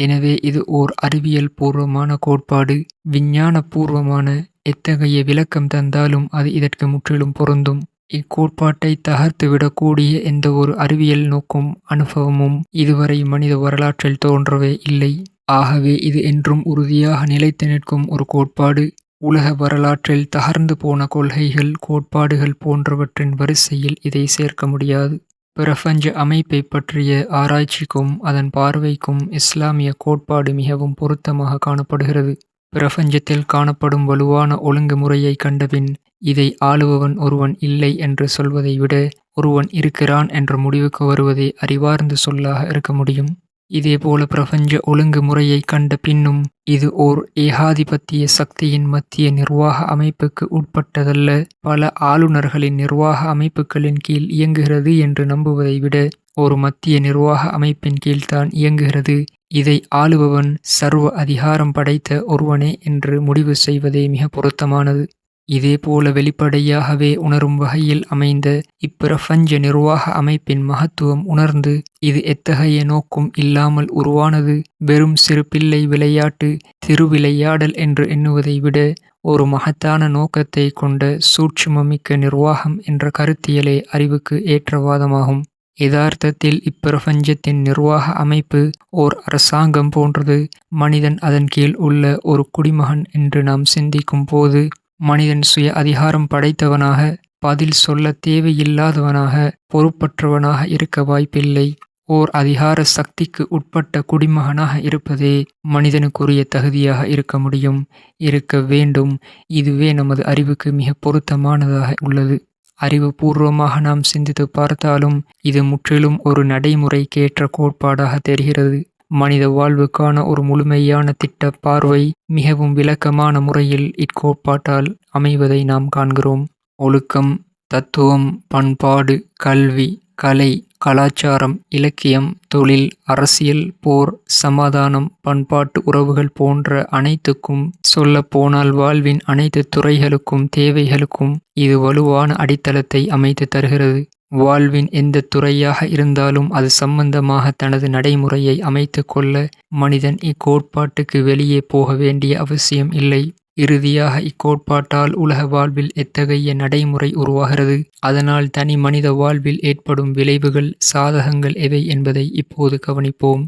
எனவே இது ஓர் அறிவியல் பூர்வமான கோட்பாடு. விஞ்ஞான பூர்வமான எத்தகைய விளக்கம் தந்தாலும் அது இதற்கு முற்றிலும் பொருந்தும். இக்கோட்பாட்டை தகர்த்துவிடக்கூடிய எந்த ஒரு அறிவியல் நோக்கும் அனுபவமும் இதுவரை மனித வரலாற்றில் தோன்றவே இல்லை. ஆகவே இது என்றும் உறுதியாக நிலைத்து நிற்கும் ஒரு கோட்பாடு. உலக வரலாற்றில் தகர்ந்து போன கொள்கைகள், கோட்பாடுகள் போன்றவற்றின் வரிசையில் இதை சேர்க்க முடியாது. பிரபஞ்ச அமைப்பை பற்றிய ஆராய்ச்சிக்கும் அதன் பார்வைக்கும் இஸ்லாமிய கோட்பாடு மிகவும் பொருத்தமாக காணப்படுகிறது. பிரபஞ்சத்தில் காணப்படும் வலுவான ஒழுங்குமுறையை கண்டபின் இதை ஆளுபவன் ஒருவன் இல்லை என்று சொல்வதை விட ஒருவன் இருக்கிறான் என்ற முடிவுக்கு வருவதே அறிவார்ந்த சொல்லாக இருக்க முடியும். இதேபோல பிரபஞ்ச ஒழுங்குமுறையை கண்ட பின்னும் இது ஓர் ஏகாதிபத்திய சக்தியின் மத்திய நிர்வாக அமைப்புக்கு உட்பட்டதல்ல, பல ஆளுநர்களின் நிர்வாக அமைப்புகளின் கீழ் இயங்குகிறது என்று நம்புவதை விட ஒரு மத்திய நிர்வாக அமைப்பின் கீழ்தான் இயங்குகிறது, இதை ஆளுபவன் சர்வ அதிகாரம் படைத்த ஒருவனே என்று முடிவு செய்வதே மிக பொருத்தமானது. இதேபோல வெளிப்படையாகவே உணரும் வகையில் அமைந்த இப்பிரபஞ்ச நிர்வாக அமைப்பின் மகத்துவம் உணர்ந்து இது எத்தகைய நோக்கும் இல்லாமல் உருவானது, வெறும் சிறு பிள்ளை விளையாட்டு, திருவிளையாடல் என்று எண்ணுவதை விட ஒரு மகத்தான நோக்கத்தை கொண்ட சூட்சுமமிக்க நிர்வாகம் என்ற கருத்தியலே அறிவுக்கு ஏற்றவாதமாகும். யதார்த்தத்தில் இப்பிரபஞ்சத்தின் நிர்வாக அமைப்பு ஓர் அரசாங்கம் போன்றது. மனிதன் அதன் கீழ் உள்ள ஒரு குடிமகன் என்று நாம் சிந்திக்கும் போது மனிதன் சுய அதிகாரம் படைத்தவனாக, பதில் சொல்ல தேவையில்லாதவனாக, பொறுப்பற்றவனாக இருக்க வாய்ப்பில்லை. ஓர் அதிகார சக்திக்கு உட்பட்ட குடிமகனாக இருப்பதே மனிதனுக்குரிய தகுதியாக இருக்க முடியும், இருக்க வேண்டும். இதுவே நமது அறிவுக்கு மிக பொருத்தமானதாக உள்ளது. அறிவுபூர்வமாக நாம் சிந்தித்து பார்த்தாலும் இது முற்றிலும் ஒரு நடைமுறைக்கேற்ற கோட்பாடாக தெரிகிறது. மனித வாழ்வுக்கான ஒரு முழுமையான திட்ட பார்வை மிகவும் விளக்கமான முறையில் இக்கோட்பாட்டால் அமைவதை நாம் காண்கிறோம். ஒழுக்கம், தத்துவம், பண்பாடு, கல்வி, கலை, கலாச்சாரம், இலக்கியம், தொழில், அரசியல், போர், சமாதானம், பண்பாட்டு உறவுகள் போன்ற அனைத்துக்கும், சொல்லப்போனால் வாழ்வின் அனைத்து துறைகளுக்கும் தேவைகளுக்கும் இது வலுவான அடித்தளத்தை அமைத்து தருகிறது. வாழ்வின் எந்த துறையாக இருந்தாலும் அது சம்பந்தமாக தனது நடைமுறையை அமைத்து கொள்ள மனிதன் இக்கோட்பாட்டுக்கு வெளியே போக வேண்டிய அவசியம் இல்லை. இறுதியாக இக்கோட்பாட்டால் உலக வாழ்வில் எத்தகைய நடைமுறை உருவாகிறது, அதனால் தனி மனித வாழ்வில் ஏற்படும் விளைவுகள், சாதகங்கள் எவை என்பதை இப்போது கவனிப்போம்.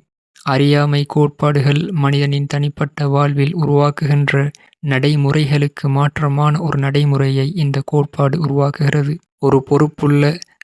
அறியாமை கோட்பாடுகள் மனிதனின் தனிப்பட்ட வாழ்வில் உருவாக்குகின்ற நடைமுறைகளுக்கு மாற்றமான ஒரு நடைமுறையை இந்த கோட்பாடு உருவாக்குகிறது. ஒரு பொறுப்புள்ள,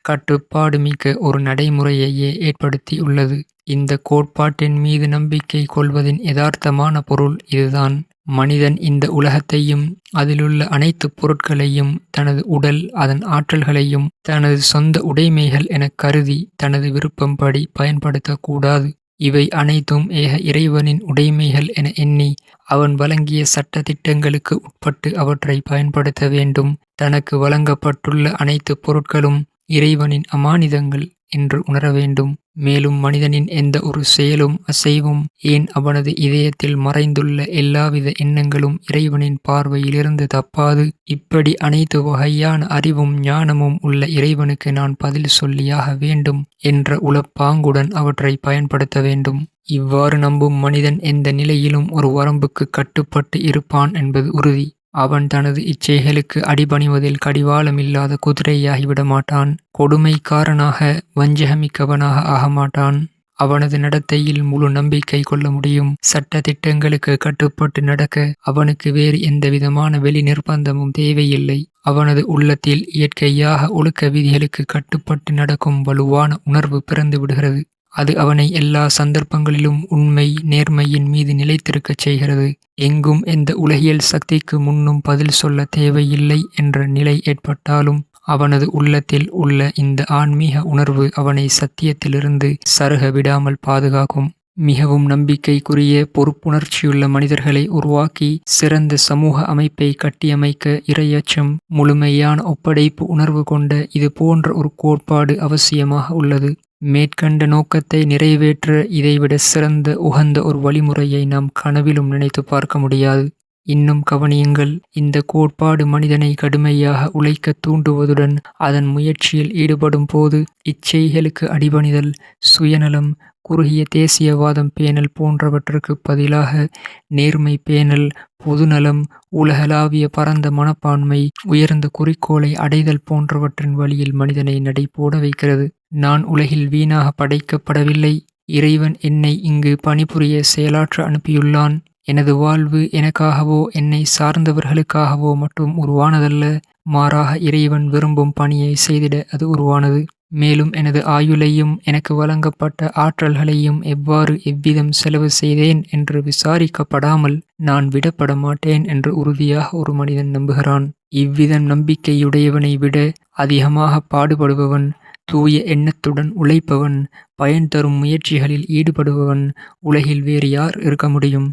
கட்டுப்பாடு மிக்க ஒரு நடைமுறையையே ஏற்படுத்தி உள்ளது. இந்த கோட்பாட்டின் மீது நம்பிக்கை கொள்வதின் யதார்த்தமான பொருள் இதுதான். மனிதன் இந்த உலகத்தையும் அதிலுள்ள அனைத்து பொருட்களையும் தனது உடல், அதன் ஆற்றல்களையும் தனது சொந்த உடைமைகள் எனக் கருதி தனது விருப்பம்படி பயன்படுத்தக்கூடாது. இவை அனைத்தும் ஏக இறைவனின் உடைமைகள் என எண்ணி அவன் வழங்கிய சட்ட திட்டங்களுக்கு உட்பட்டு அவற்றை பயன்படுத்த வேண்டும். தனக்கு வழங்கப்பட்டுள்ள அனைத்து பொருட்களும் இறைவனின் அமானிதங்கள் என்று உணர வேண்டும். மேலும் மனிதனின் எந்த ஒரு செயலும் அசைவும், ஏன் அவனது இதயத்தில் மறைந்துள்ள எல்லாவித எண்ணங்களும் இறைவனின் பார்வையிலிருந்து தப்பாது. இப்படி அனைத்து வகையான அறிவும் ஞானமும் உள்ள இறைவனுக்கு நான் பதில் சொல்லியாக வேண்டும் என்ற உளப்பாங்குடன் அவற்றை பயன்படுத்த வேண்டும். இவ்வாறு நம்பும் மனிதன் எந்த நிலையிலும் ஒரு வரம்புக்கு கட்டுப்பட்டு இருப்பான் என்பது உறுதி. அவன் தனது இச்சைகளுக்கு அடிபணிவதில் கடிவாளமில்லாத குதிரையாகிவிட மாட்டான். கொடுமைக்காரனாக, வஞ்சகமிக்கவனாக ஆகமாட்டான். அவனது நடத்தையில் முழு நம்பிக்கை கொள்ள முடியும். சட்ட திட்டங்களுக்கு கட்டுப்பட்டு நடக்க அவனுக்கு வேறு எந்தவிதமான வெளி நிர்பந்தமும் தேவையில்லை. அவனது உள்ளத்தில் இயற்கையாக ஒழுக்க விதிகளுக்கு கட்டுப்பட்டு நடக்கும் வலுவான உணர்வு பிறந்து விடுகிறது. அது அவனை எல்லா சந்தர்ப்பங்களிலும் உண்மை, நேர்மையின் மீது நிலைத்திருக்கச் செய்கிறது. எங்கும் எந்த உலகியல் சக்திக்கு முன்னும் பதில் சொல்ல தேவையில்லை என்ற நிலை ஏற்பட்டாலும் அவனது உள்ளத்தில் உள்ள இந்த ஆன்மீக உணர்வு அவனை சத்தியத்திலிருந்து சருக விடாமல் பாதுகாக்கும். மிகவும் நம்பிக்கைக்குரிய, பொறுப்புணர்ச்சியுள்ள மனிதர்களை உருவாக்கி சிறந்த சமூக அமைப்பை கட்டியமைக்க இறையச்சம், முழுமையான ஒப்படைப்பு உணர்வு கொண்ட இது போன்ற ஒரு கோட்பாடு அவசியமாக உள்ளது. மேற்கண்ட நோக்கத்தை நிறைவேற்ற இதைவிட சிறந்த, உகந்த ஒரு வழிமுறையை நாம் கனவிலும் நினைத்து பார்க்க முடியாது. இன்னும் கவனியுங்கள், இந்த கோட்பாடு மனிதனை கடுமையாக உழைக்கத் தூண்டுவதுடன் அதன் முயற்சியில் ஈடுபடும் போது இச்செய்களுக்கு அடிபணிதல், சுயநலம், குறுகிய தேசியவாதம் பேணல் போன்றவற்றுக்குப் பதிலாக நேர்மை பேணல், பொதுநலம், உலகளாவிய பரந்த மனப்பான்மை, உயர்ந்த குறிக்கோளை அடைதல் போன்றவற்றின் வழியில் மனிதனை நடைபோட வைக்கிறது. நான் உலகில் வீணாக படைக்கப்படவில்லை. இறைவன் என்னை இங்கு பணிபுரிய செயலாற்ற அனுப்பியுள்ளான். எனது வாழ்வு எனக்காகவோ என்னை சார்ந்தவர்களுக்காகவோ மட்டும் உருவானதல்ல, மாறாக இறைவன் விரும்பும் பணியை செய்திட அது உருவானது. மேலும் எனது ஆயுளையும் எனக்கு வழங்கப்பட்ட ஆற்றல்களையும் எவ்விதம் செலவு செய்தேன் என்று விசாரிக்கப்படாமல் நான் விடப்பட மாட்டேன் என்று உறுதியாக ஒரு மனிதன் நம்புகிறான். இவ்விதம் நம்பிக்கையுடையவனை விட அதிகமாக பாடுபடுபவன், தூய எண்ணத்துடன் உழைப்பவன், பயன் தரும் முயற்சிகளில் ஈடுபடுபவன் உலகில் வேறு யார் இருக்க முடியும்?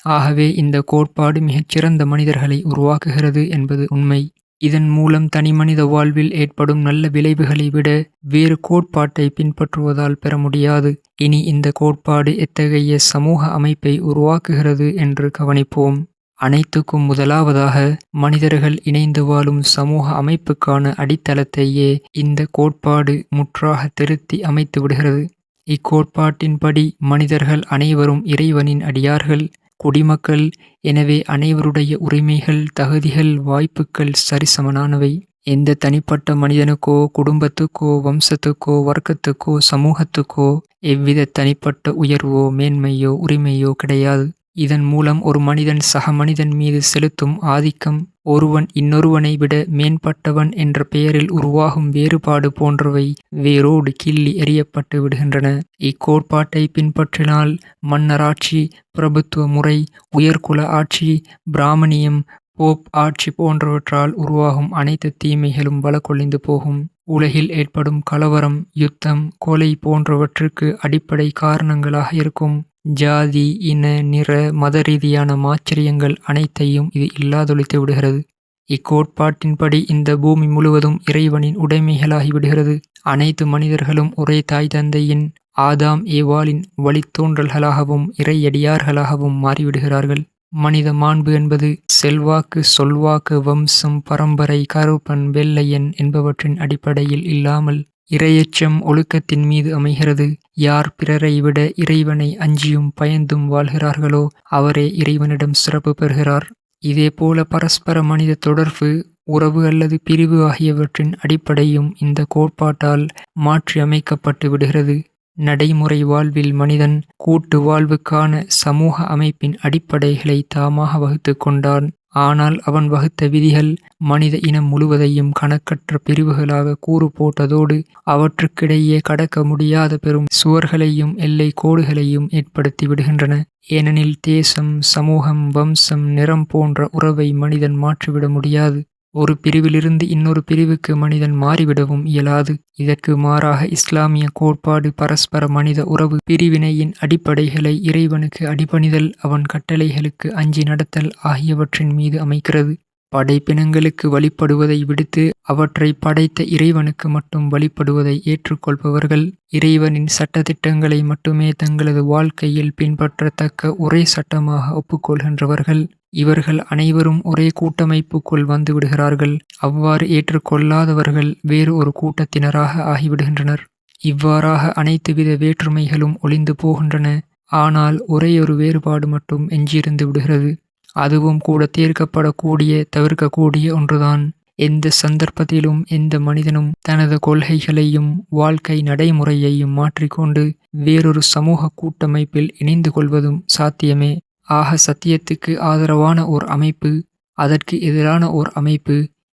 ஆகவே இந்த கோட்பாடு மிகச்சிறந்த மனிதர்களை உருவாக்குகிறது என்பது உண்மை. இதன் மூலம் தனிமனித வாழ்வில் ஏற்படும் நல்ல விளைவுகளை விட வேறு கோட்பாட்டை பின்பற்றுவதால் பெற முடியாது. இனி இந்த கோட்பாடு எத்தகைய சமூக அமைப்பை உருவாக்குகிறது என்று கவனிப்போம். அனைத்துக்கும் முதலாவதாக, மனிதர்கள் இணைந்து வாழும் சமூக அமைப்புக்கான அடித்தளத்தையே இந்த கோட்பாடு முற்றாக திருத்தி அமைத்து விடுகிறது. இக்கோட்பாட்டின்படி மனிதர்கள் அனைவரும் இறைவனின் அடியார்கள், குடிமக்கள். எனவே அனைவருடைய உரிமைகள், தகுதிகள், வாய்ப்புகள் சரிசமனானவை. எந்த தனிப்பட்ட மனிதனுக்கோ, குடும்பத்துக்கோ, வம்சத்துக்கோ, வர்க்கத்துக்கோ, சமூகத்துக்கோ எவ்வித தனிப்பட்ட உயர்வோ, மேன்மையோ, உரிமையோ கிடையாது. இதன் மூலம் ஒரு மனிதன் சக மனிதன் மீது செலுத்தும் ஆதிக்கம், ஒருவன் இன்னொருவனை விட மேம்பட்டவன் என்ற பெயரில் உருவாகும் வேறுபாடு போன்றவை வேரோடு கிள்ளி எறியப்பட்டு விடுகின்றன. இக்கோட்பாட்டை பின்பற்றினால் மன்னராட்சி, பிரபுத்துவ முறை, உயர்குல ஆட்சி, பிராமணியம், போப் ஆட்சி போன்றவற்றால் உருவாகும் அனைத்து தீமைகளும் வழக்கொழிந்து போகும். உலகில் ஏற்படும் கலவரம், யுத்தம், கொலை போன்றவற்றுக்கு அடிப்படை காரணங்களாக இருக்கும் ஜாதி, இன, நிற, மத ரீதியான மாச்சரியங்கள் அனைத்தையும் இது இல்லாதொழித்து விடுகிறது. இக்கோட்பாட்டின்படி இந்த பூமி முழுவதும் இறைவனின் உடைமைகளாகிவிடுகிறது. அனைத்து மனிதர்களும் ஒரே தாய் தந்தையின், ஆதாம் ஏவாளின் வழித்தோன்றல்களாகவும் இறையடியார்களாகவும் மாறிவிடுகிறார்கள். மனித மாண்பு என்பது செல்வாக்கு, சொல்வாக்கு, வம்சம், பரம்பரை, கருப்பன், வெள்ளையன் என்பவற்றின் அடிப்படையில் இல்லாமல் இறையச்சம், ஒழுக்கத்தின் மீது அமைகிறது. யார் பிறரை விட இறைவனை அஞ்சியும் பயந்தும் வாழ்கிறார்களோ அவரே இறைவனிடம் சிறப்பு பெறுகிறார். இதேபோல பரஸ்பர மனித தொடர்பு, உறவு அல்லது பிரிவு ஆகியவற்றின் அடிப்படையும் இந்த கோட்பாட்டால் மாற்றி அமைக்கப்பட்டு விடுகிறது. நடைமுறை வாழ்வில் மனிதன் கூட்டு வாழ்வுக்கான சமூக அமைப்பின் அடிப்படைகளை தாமாக வகுத்து கொண்டான். ஆனால் அவன் வகுத்த விதிகள் மனித இனம் முழுவதையும் கணக்கற்ற பிரிவுகளாக கூறு போட்டதோடு அவற்றுக்கிடையே கடக்க முடியாத பெரும் சுவர்களையும் எல்லை கோடுகளையும் ஏற்படுத்தி விடுகின்றன. ஏனெனில் தேசம், சமூகம், வம்சம், நிறம் போன்ற உறவை மனிதன் மாற்றிவிட முடியாது. ஒரு பிரிவிலிருந்து இன்னொரு பிரிவுக்கு மனிதன் மாறிவிடவும் இயலாது. இதற்கு மாறாக இஸ்லாமிய கோட்பாடு பரஸ்பர மனித உறவு பிரிவினையின் அடிப்படைகளை இறைவனுக்கு அடிபணிதல், அவன் கட்டளைகளுக்கு அஞ்சி நடத்தல் ஆகியவற்றின் மீது அமைக்கிறது. படைப்பினங்களுக்கு வழிபடுவதை விடுத்து அவற்றை படைத்த இறைவனுக்கு மட்டும் வழிபடுவதை ஏற்றுக்கொள்பவர்கள், இறைவனின் சட்டதிட்டங்களை மட்டுமே தங்களது வாழ்க்கையில் பின்பற்றத்தக்க ஒரே சட்டமாக ஒப்புக்கொள்கின்றவர்கள். இவர்கள் அனைவரும் ஒரே கூட்டமைப்புக்குள் வந்து விடுகிறார்கள். அவ்வாறு ஏற்றுக்கொள்ளாதவர்கள் வேறு ஒரு கூட்டத்தினராக ஆகிவிடுகின்றனர். இவ்வாறாக அனைத்துவித வேற்றுமைகளும் ஒழிந்து போகின்றன. ஆனால் ஒரேயொரு வேறுபாடு மட்டும் எஞ்சியிருந்து விடுகிறது. அதுவும் கூட தீர்க்கப்படக்கூடிய, தவிர்க்கக்கூடிய ஒன்றுதான். எந்த சந்தர்ப்பத்திலும் எந்த மனிதனும் தனது கொள்கைகளையும் வாழ்க்கை நடைமுறையையும் மாற்றிக்கொண்டு வேறொரு சமூக கூட்டமைப்பில் இணைந்து கொள்வதும் சாத்தியமே. ஆக சத்தியத்துக்கு ஆதரவான ஓர் அமைப்பு, அதற்கு எதிரான ஓர் அமைப்பு,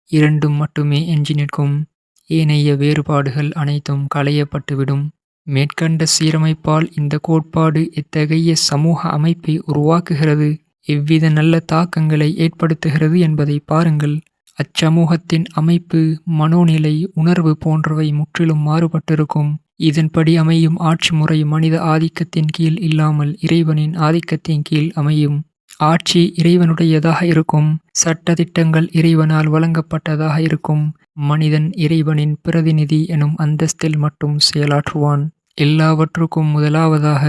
இரண்டும் மட்டுமே எஞ்சி நிற்கும். ஏனைய வேறுபாடுகள் அனைத்தும் களையப்பட்டுவிடும். மேற்கண்ட சீரமைப்பால் இந்த கோட்பாடு எத்தகைய சமூக அமைப்பை உருவாக்குகிறது, எவ்வித நல்ல தாக்கங்களை ஏற்படுத்துகிறது என்பதை பாருங்கள். அச்சமூகத்தின் அமைப்பு, மனோநிலை, உணர்வு போன்றவை முற்றிலும் மாறுபட்டிருக்கும். இதன்படி அமையும் ஆட்சி முறை மனித ஆதிக்கத்தின் கீழ் இல்லாமல் இறைவனின் ஆதிக்கத்தின் கீழ் அமையும். ஆட்சி இறைவனுடையதாக இருக்கும். சட்டதிட்டங்கள் இறைவனால் வழங்கப்பட்டதாக இருக்கும். மனிதன் இறைவனின் பிரதிநிதி எனும் அந்தஸ்தில் மட்டும் செயலாற்றுவான். எல்லாவற்றுக்கும் முதலாவதாக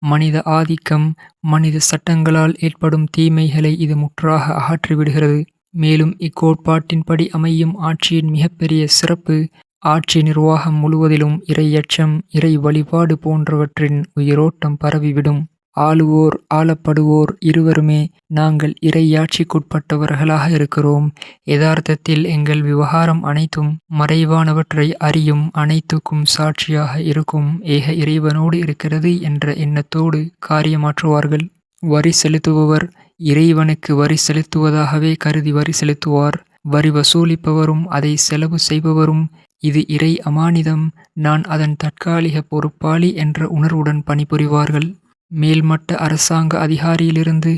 மனித ஆதிக்கம், மனித சட்டங்களால் ஏற்படும் தீமைகளை இது முற்றாக அகற்றிவிடுகிறது. மேலும் இக்கோட்பாட்டின்படி அமையும் ஆட்சியின் மிகப்பெரிய சிறப்பு, ஆட்சி நிர்வாகம் முழுவதிலும் இறையச்சம், இறை வழிபாடு போன்றவற்றின் உயிரோட்டம் பரவிவிடும். ஆளுவோர், ஆளப்படுவோர் இருவருமே நாங்கள் இறையாட்சிக்குட்பட்டவர்களாக இருக்கிறோம். யதார்த்தத்தில் எங்கள் விவகாரம் அனைத்தும் மறைவானவற்றை அறியும் அனைத்துக்கும் சாட்சியாக இருக்கும் ஏக இறைவனோடு இருக்கிறது என்ற எண்ணத்தோடு காரியமாற்றுவார்கள். வரி செலுத்துபவர் இறைவனுக்கு வரி செலுத்துவதாகவே கருதி வரி செலுத்துவார். வரி வசூலிப்பவரும் அதை செலவு செய்பவரும் இது இறை அமானிதம், நான் அதன் தற்காலிக பொறுப்பாளி என்ற உணர்வுடன் பணிபுரிவார்கள். மேல்மட்ட அரசாங்க அதிகாரியிலிருந்து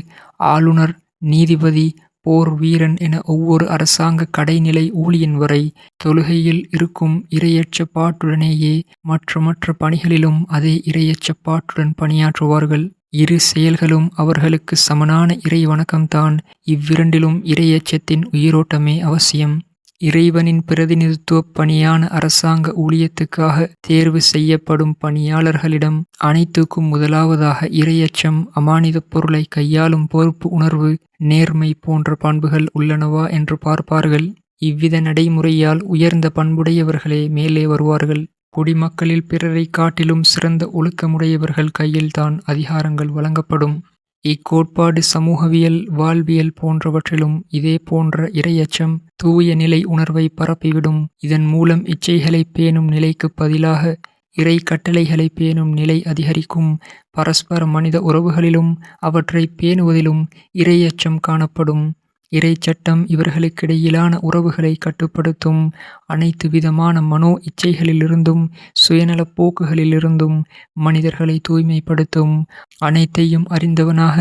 ஆளுநர், நீதிபதி, போர் வீரன் என ஒவ்வொரு அரசாங்க கடைநிலை ஊழியன் வரை தொழுகையில் இருக்கும் இறையச்சப்பாட்டுடனேயே மற்ற பணிகளிலும் அதே இறையச்சப்பாட்டுடன் பணியாற்றுவார்கள். இரு செயல்களும் அவர்களுக்கு சமனான இறை வணக்கம்தான். இவ்விரண்டிலும் இறையச்சத்தின் உயிரோட்டமே அவசியம். இறைவனின் பிரதிநிதித்துவப் பணியான அரசாங்க ஊழியத்துக்காக தேர்வு செய்யப்படும் பணியாளர்களிடம் அனைத்துக்கும் முதலாவதாக இறையச்சம், அமானிதப் பொருளை கையாளும் பொறுப்பு உணர்வு, நேர்மை போன்ற பண்புகள் உள்ளனவா என்று பார்ப்பார்கள். இவ்வித நடைமுறையால் உயர்ந்த பண்புடையவர்களே மேலே வருவார்கள். குடிமக்களில் பிறரை காட்டிலும் சிறந்த ஒழுக்கமுடையவர்கள் கையில்தான் அதிகாரங்கள் வழங்கப்படும். இக்கோட்பாடு சமூகவியல், வாழ்வியல் போன்றவற்றிலும் இதே போன்ற இறையச்சம், தூய நிலை உணர்வை பரப்பிவிடும். இதன் மூலம் இச்சைகளைப் பேணும் நிலைக்குப் பதிலாக இறை கட்டளைகளை பேணும் நிலை அதிகரிக்கும். பரஸ்பர மனித உறவுகளிலும் அவற்றைப் பேணுவதிலும் இறையச்சம் காணப்படும். இறைச்சட்டம் இவர்களுக்கிடையிலான உறவுகளை கட்டுப்படுத்தும். அனைத்து விதமான மனோ இச்சைகளிலிருந்தும் சுயநலப் போக்குகளிலிருந்தும் மனிதர்களை தூய்மைப்படுத்தும். அனைத்தையும் அறிந்தவனாக,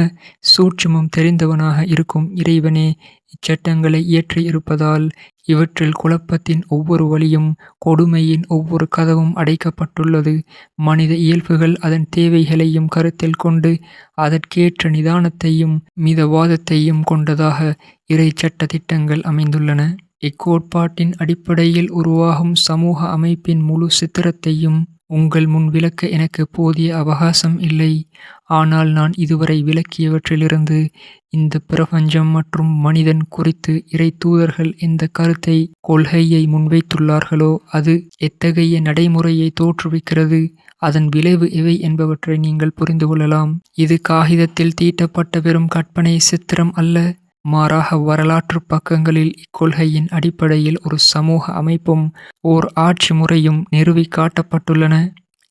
சூட்சுமம் தெரிந்தவனாக இருக்கும் இறைவனே இச்சட்டங்களை இயற்றி இருப்பதால் இவற்றில் குழப்பத்தின் ஒவ்வொரு வழியும், கொடுமையின் ஒவ்வொரு கதவும் அடைக்கப்பட்டுள்ளது. மனித இயல்புகள் அதன் தேவைகளையும் கருத்தில் கொண்டு அதற்கேற்ற நிதானத்தையும் மிதவாதத்தையும் கொண்டதாக இறைச்சட்ட திட்டங்கள் அமைந்துள்ளன. இக்கோட்பாட்டின் அடிப்படையில் உருவாகும் சமூக அமைப்பின் முழு சித்திரத்தையும் உங்கள் முன் விளக்க எனக்கு போதிய அவகாசம் இல்லை. ஆனால் நான் இதுவரை விளக்கியவற்றிலிருந்து இந்த பிரபஞ்சம் மற்றும் மனிதன் குறித்து இறை தூதர்கள் எந்த கருத்தை, கொள்கையை முன்வைத்துள்ளார்களோ அது எத்தகைய நடைமுறையை தோற்றுவிக்கிறது, அதன் விளைவு எவை என்பவற்றை நீங்கள் புரிந்து கொள்ளலாம். இது காகிதத்தில் தீட்டப்பட்ட வெறும் கற்பனை சித்திரம் அல்ல. மாறாக வரலாற்று பக்கங்களில் இக்கொள்கையின் அடிப்படையில் ஒரு சமூக அமைப்பும் ஓர் ஆட்சி முறையும் நிறுவிக் காட்டப்பட்டுள்ளன.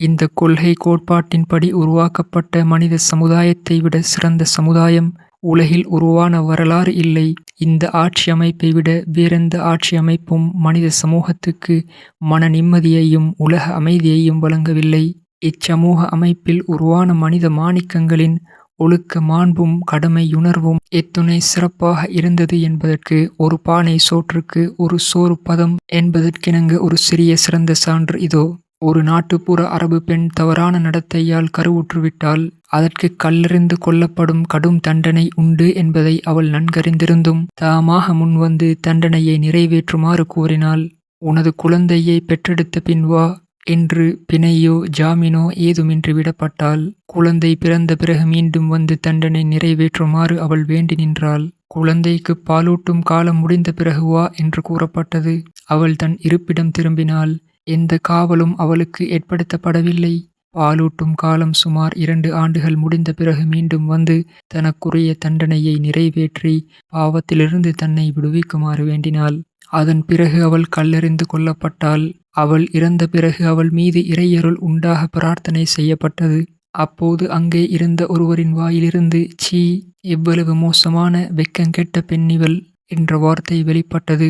இந்த கொள்கை கோட்பாட்டின்படி உருவாக்கப்பட்ட மனித சமுதாயத்தை விட சிறந்த சமுதாயம் உலகில் உருவான வரலாறு இல்லை. இந்த ஆட்சி அமைப்பை விட வேறெந்த ஆட்சி அமைப்பும் மனித சமூகத்துக்கு மன நிம்மதியையும் உலக அமைதியையும் வழங்கவில்லை. இச்சமூக அமைப்பில் உருவான மனித மாணிக்கங்களின் ஒழுக்க மாண்பும் கடமையுணர்வும் எத்துணை சிறப்பாக இருந்தது என்பதற்கு ஒரு பானை சோற்றுக்கு ஒரு சோறு பதம் என்பதற்கிணங்க ஒரு சிறிய சிறந்த சான்று இதோ. ஒரு நாட்டுப்புற அரபு பெண் தவறான நடத்தையால் கருவுற்றுவிட்டால் அதற்கு கல்லெறிந்து கொல்லப்படும் கடும் தண்டனை உண்டு என்பதை அவள் நன்கறிந்திருந்தும் தாமாக முன்வந்து தண்டனையை நிறைவேற்றுமாறு கூறினாள். உனது குழந்தையை பெற்றெடுத்த பின் வா என்று பிணையோ ஜாமீனோ ஏதுமின்றி விடப்பட்டாள். குழந்தை பிறந்த பிறகு மீண்டும் வந்து தண்டனை நிறைவேற்றுமாறு அவள் வேண்டி நின்றாள். குழந்தைக்கு பாலூட்டும் காலம் முடிந்த பிறகு வா என்று கூறப்பட்டது. அவள் தன் இருப்பிடம் திரும்பினாள். எந்த காவலும் அவளுக்கு ஏற்படுத்தப்படவில்லை. பாலூட்டும் காலம் சுமார் 2 ஆண்டுகள் முடிந்த பிறகு மீண்டும் வந்து தனக்குரிய தண்டனையை நிறைவேற்றி பாவத்திலிருந்து தன்னை விடுவிக்குமாறு வேண்டினாள். அதன் பிறகு அவள் கல்லெறிந்து கொல்லப்பட்டாள். அவள் இறந்த பிறகு அவள் மீது இறையருள் உண்டாக பிரார்த்தனை செய்யப்பட்டது. அப்போது அங்கே இருந்த ஒருவரின் வாயிலிருந்து சீ, எவ்வளவு மோசமான வெட்கங்கெட்ட பெண்ணிவள் என்ற வார்த்தை வெளிப்பட்டது.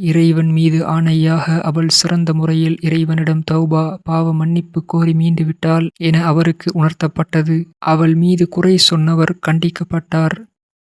இறைவன் மீது ஆணையாக அவள் சிறந்த முறையில் இறைவனிடம் தௌபா, பாவ மன்னிப்பு கோரி மீண்டு விட்டாள் என அவருக்கு உணர்த்தப்பட்டது. அவள் மீது குறை சொன்னவர் கண்டிக்கப்பட்டார்.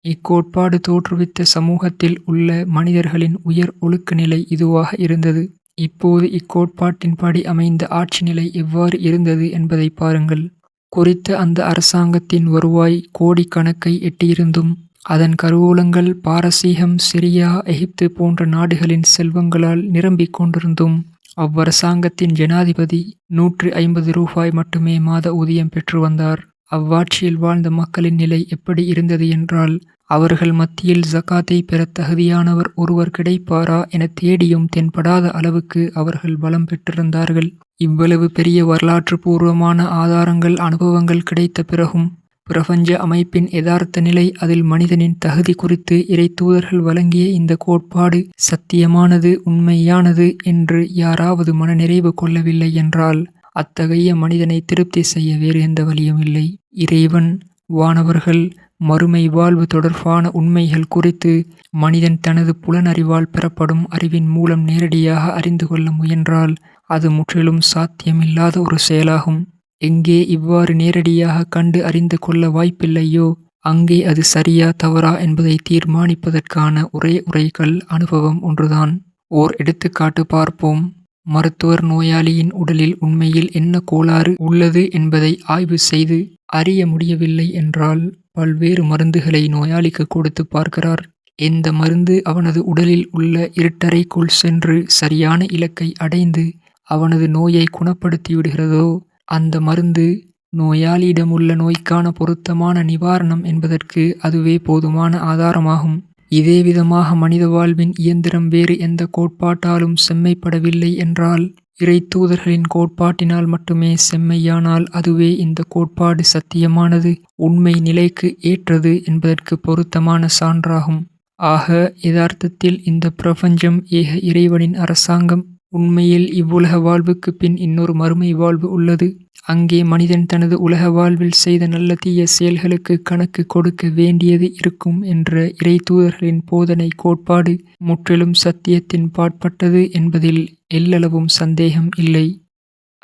இக்கோட்பாடு தோற்றுவித்த சமூகத்தில் உள்ள மனிதர்களின் உயர் ஒழுக்க நிலை இதுவாக இருந்தது. இப்போது இக்கோட்பாட்டின்படி அமைந்த ஆட்சி நிலை எவ்வாறு இருந்தது என்பதை பாருங்கள். குறித்த அந்த அரசாங்கத்தின் வருவாய் கோடிக்கணக்கை எட்டியிருந்தும் அதன் கருவூலங்கள் பாரசீகம், சிரியா, எகிப்து போன்ற நாடுகளின் செல்வங்களால் நிரம்பிக் கொண்டிருந்தும் அவ்வரசாங்கத்தின் ஜனாதிபதி 150 ரூபாய் மட்டுமே மாத ஊதியம் பெற்று வந்தார். அவ்வாட்சியில் வாழ்ந்த மக்களின் நிலை எப்படி இருந்தது என்றால், அவர்கள் மத்தியில் ஜகாத்தை பெறத் தகுதியானவர் ஒருவர் கிடைப்பாரா என தேடியும் தென்படாத அளவுக்கு அவர்கள் பலம் பெற்றிருந்தார்கள். இவ்வளவு பெரிய வரலாற்று பூர்வமான ஆதாரங்கள் அனுபவங்கள் கிடைத்த பிறகும் பிரபஞ்ச அமைப்பின் யதார்த்த நிலை, அதில் மனிதனின் தகுதி குறித்து இறைத்தூதர்கள் வழங்கிய இந்த கோட்பாடு சத்தியமானது, உண்மையானது என்று யாராவது மனநிறைவு கொள்ளவில்லை என்றால், அத்தகைய மனிதனை திருப்தி செய்ய வேறு எந்த வழியும் இல்லை. இறைவன், வானவர்கள், மறுமை வாழ்வு தொடர்பான உண்மைகள் குறித்து மனிதன் தனது புலனறிவால் பெறப்படும் அறிவின் மூலம் நேரடியாக அறிந்து கொள்ள முயன்றால் அது முற்றிலும் சாத்தியமில்லாத ஒரு செயலாகும். எங்கே இவ்வாறு நேரடியாக கண்டு அறிந்து கொள்ள வாய்ப்பில்லையோ அங்கே அது சரியா தவறா என்பதை தீர்மானிப்பதற்கான ஒரே கல் அனுபவம் ஒன்றுதான். ஓர் எடுத்துக்காட்டு பார்ப்போம். மருத்துவர் நோயாளியின் உடலில் உண்மையில் என்ன கோளாறு உள்ளது என்பதை ஆய்வு செய்து அறிய முடியவில்லை என்றால் பல்வேறு மருந்துகளை நோயாளிக்கு கொடுத்து பார்க்கிறார். எந்த மருந்து அவனது உடலில் உள்ள இருட்டறைக்குள் சென்று சரியான இலக்கை அடைந்து அவனது நோயை குணப்படுத்தி விடுகிறதோ அந்த மருந்து நோயாளியிடமுள்ள நோய்க்கான பொருத்தமான நிவாரணம் என்பதற்கு அதுவே போதுமான ஆதாரமாகும். இதே விதமாக மனித வாழ்வின் இயந்திரம் வேறு எந்த கோட்பாட்டாலும் செம்மைப்படவில்லை என்றால், இறைத்தூதர்களின் கோட்பாட்டினால் மட்டுமே செம்மையானால் அதுவே இந்த கோட்பாடு சத்தியமானது, உண்மை நிலைக்கு ஏற்றது என்பதற்கு பொருத்தமான சான்றாகும். ஆக யதார்த்தத்தில் இந்த பிரபஞ்சம் ஏக இறைவனின் அரசாங்கம். உண்மையில் இவ்வுலக வாழ்வுக்கு பின் இன்னொரு மறுமை வாழ்வு உள்ளது. அங்கே மனிதன் தனது உலக வாழ்வில் செய்த நல்ல தீய செயல்களுக்கு கணக்கு கொடுக்க வேண்டியது இருக்கும் என்ற இறைத்தூதர்களின் போதனை கோட்பாடு முற்றிலும் சத்தியத்தின் பாற்பட்டது என்பதில் எல்லளவும் சந்தேகம் இல்லை.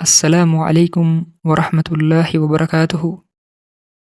அஸ்ஸலாமு அலைக்கும் வரஹ்மத்துல்லாஹி வபரகாத்துஹு.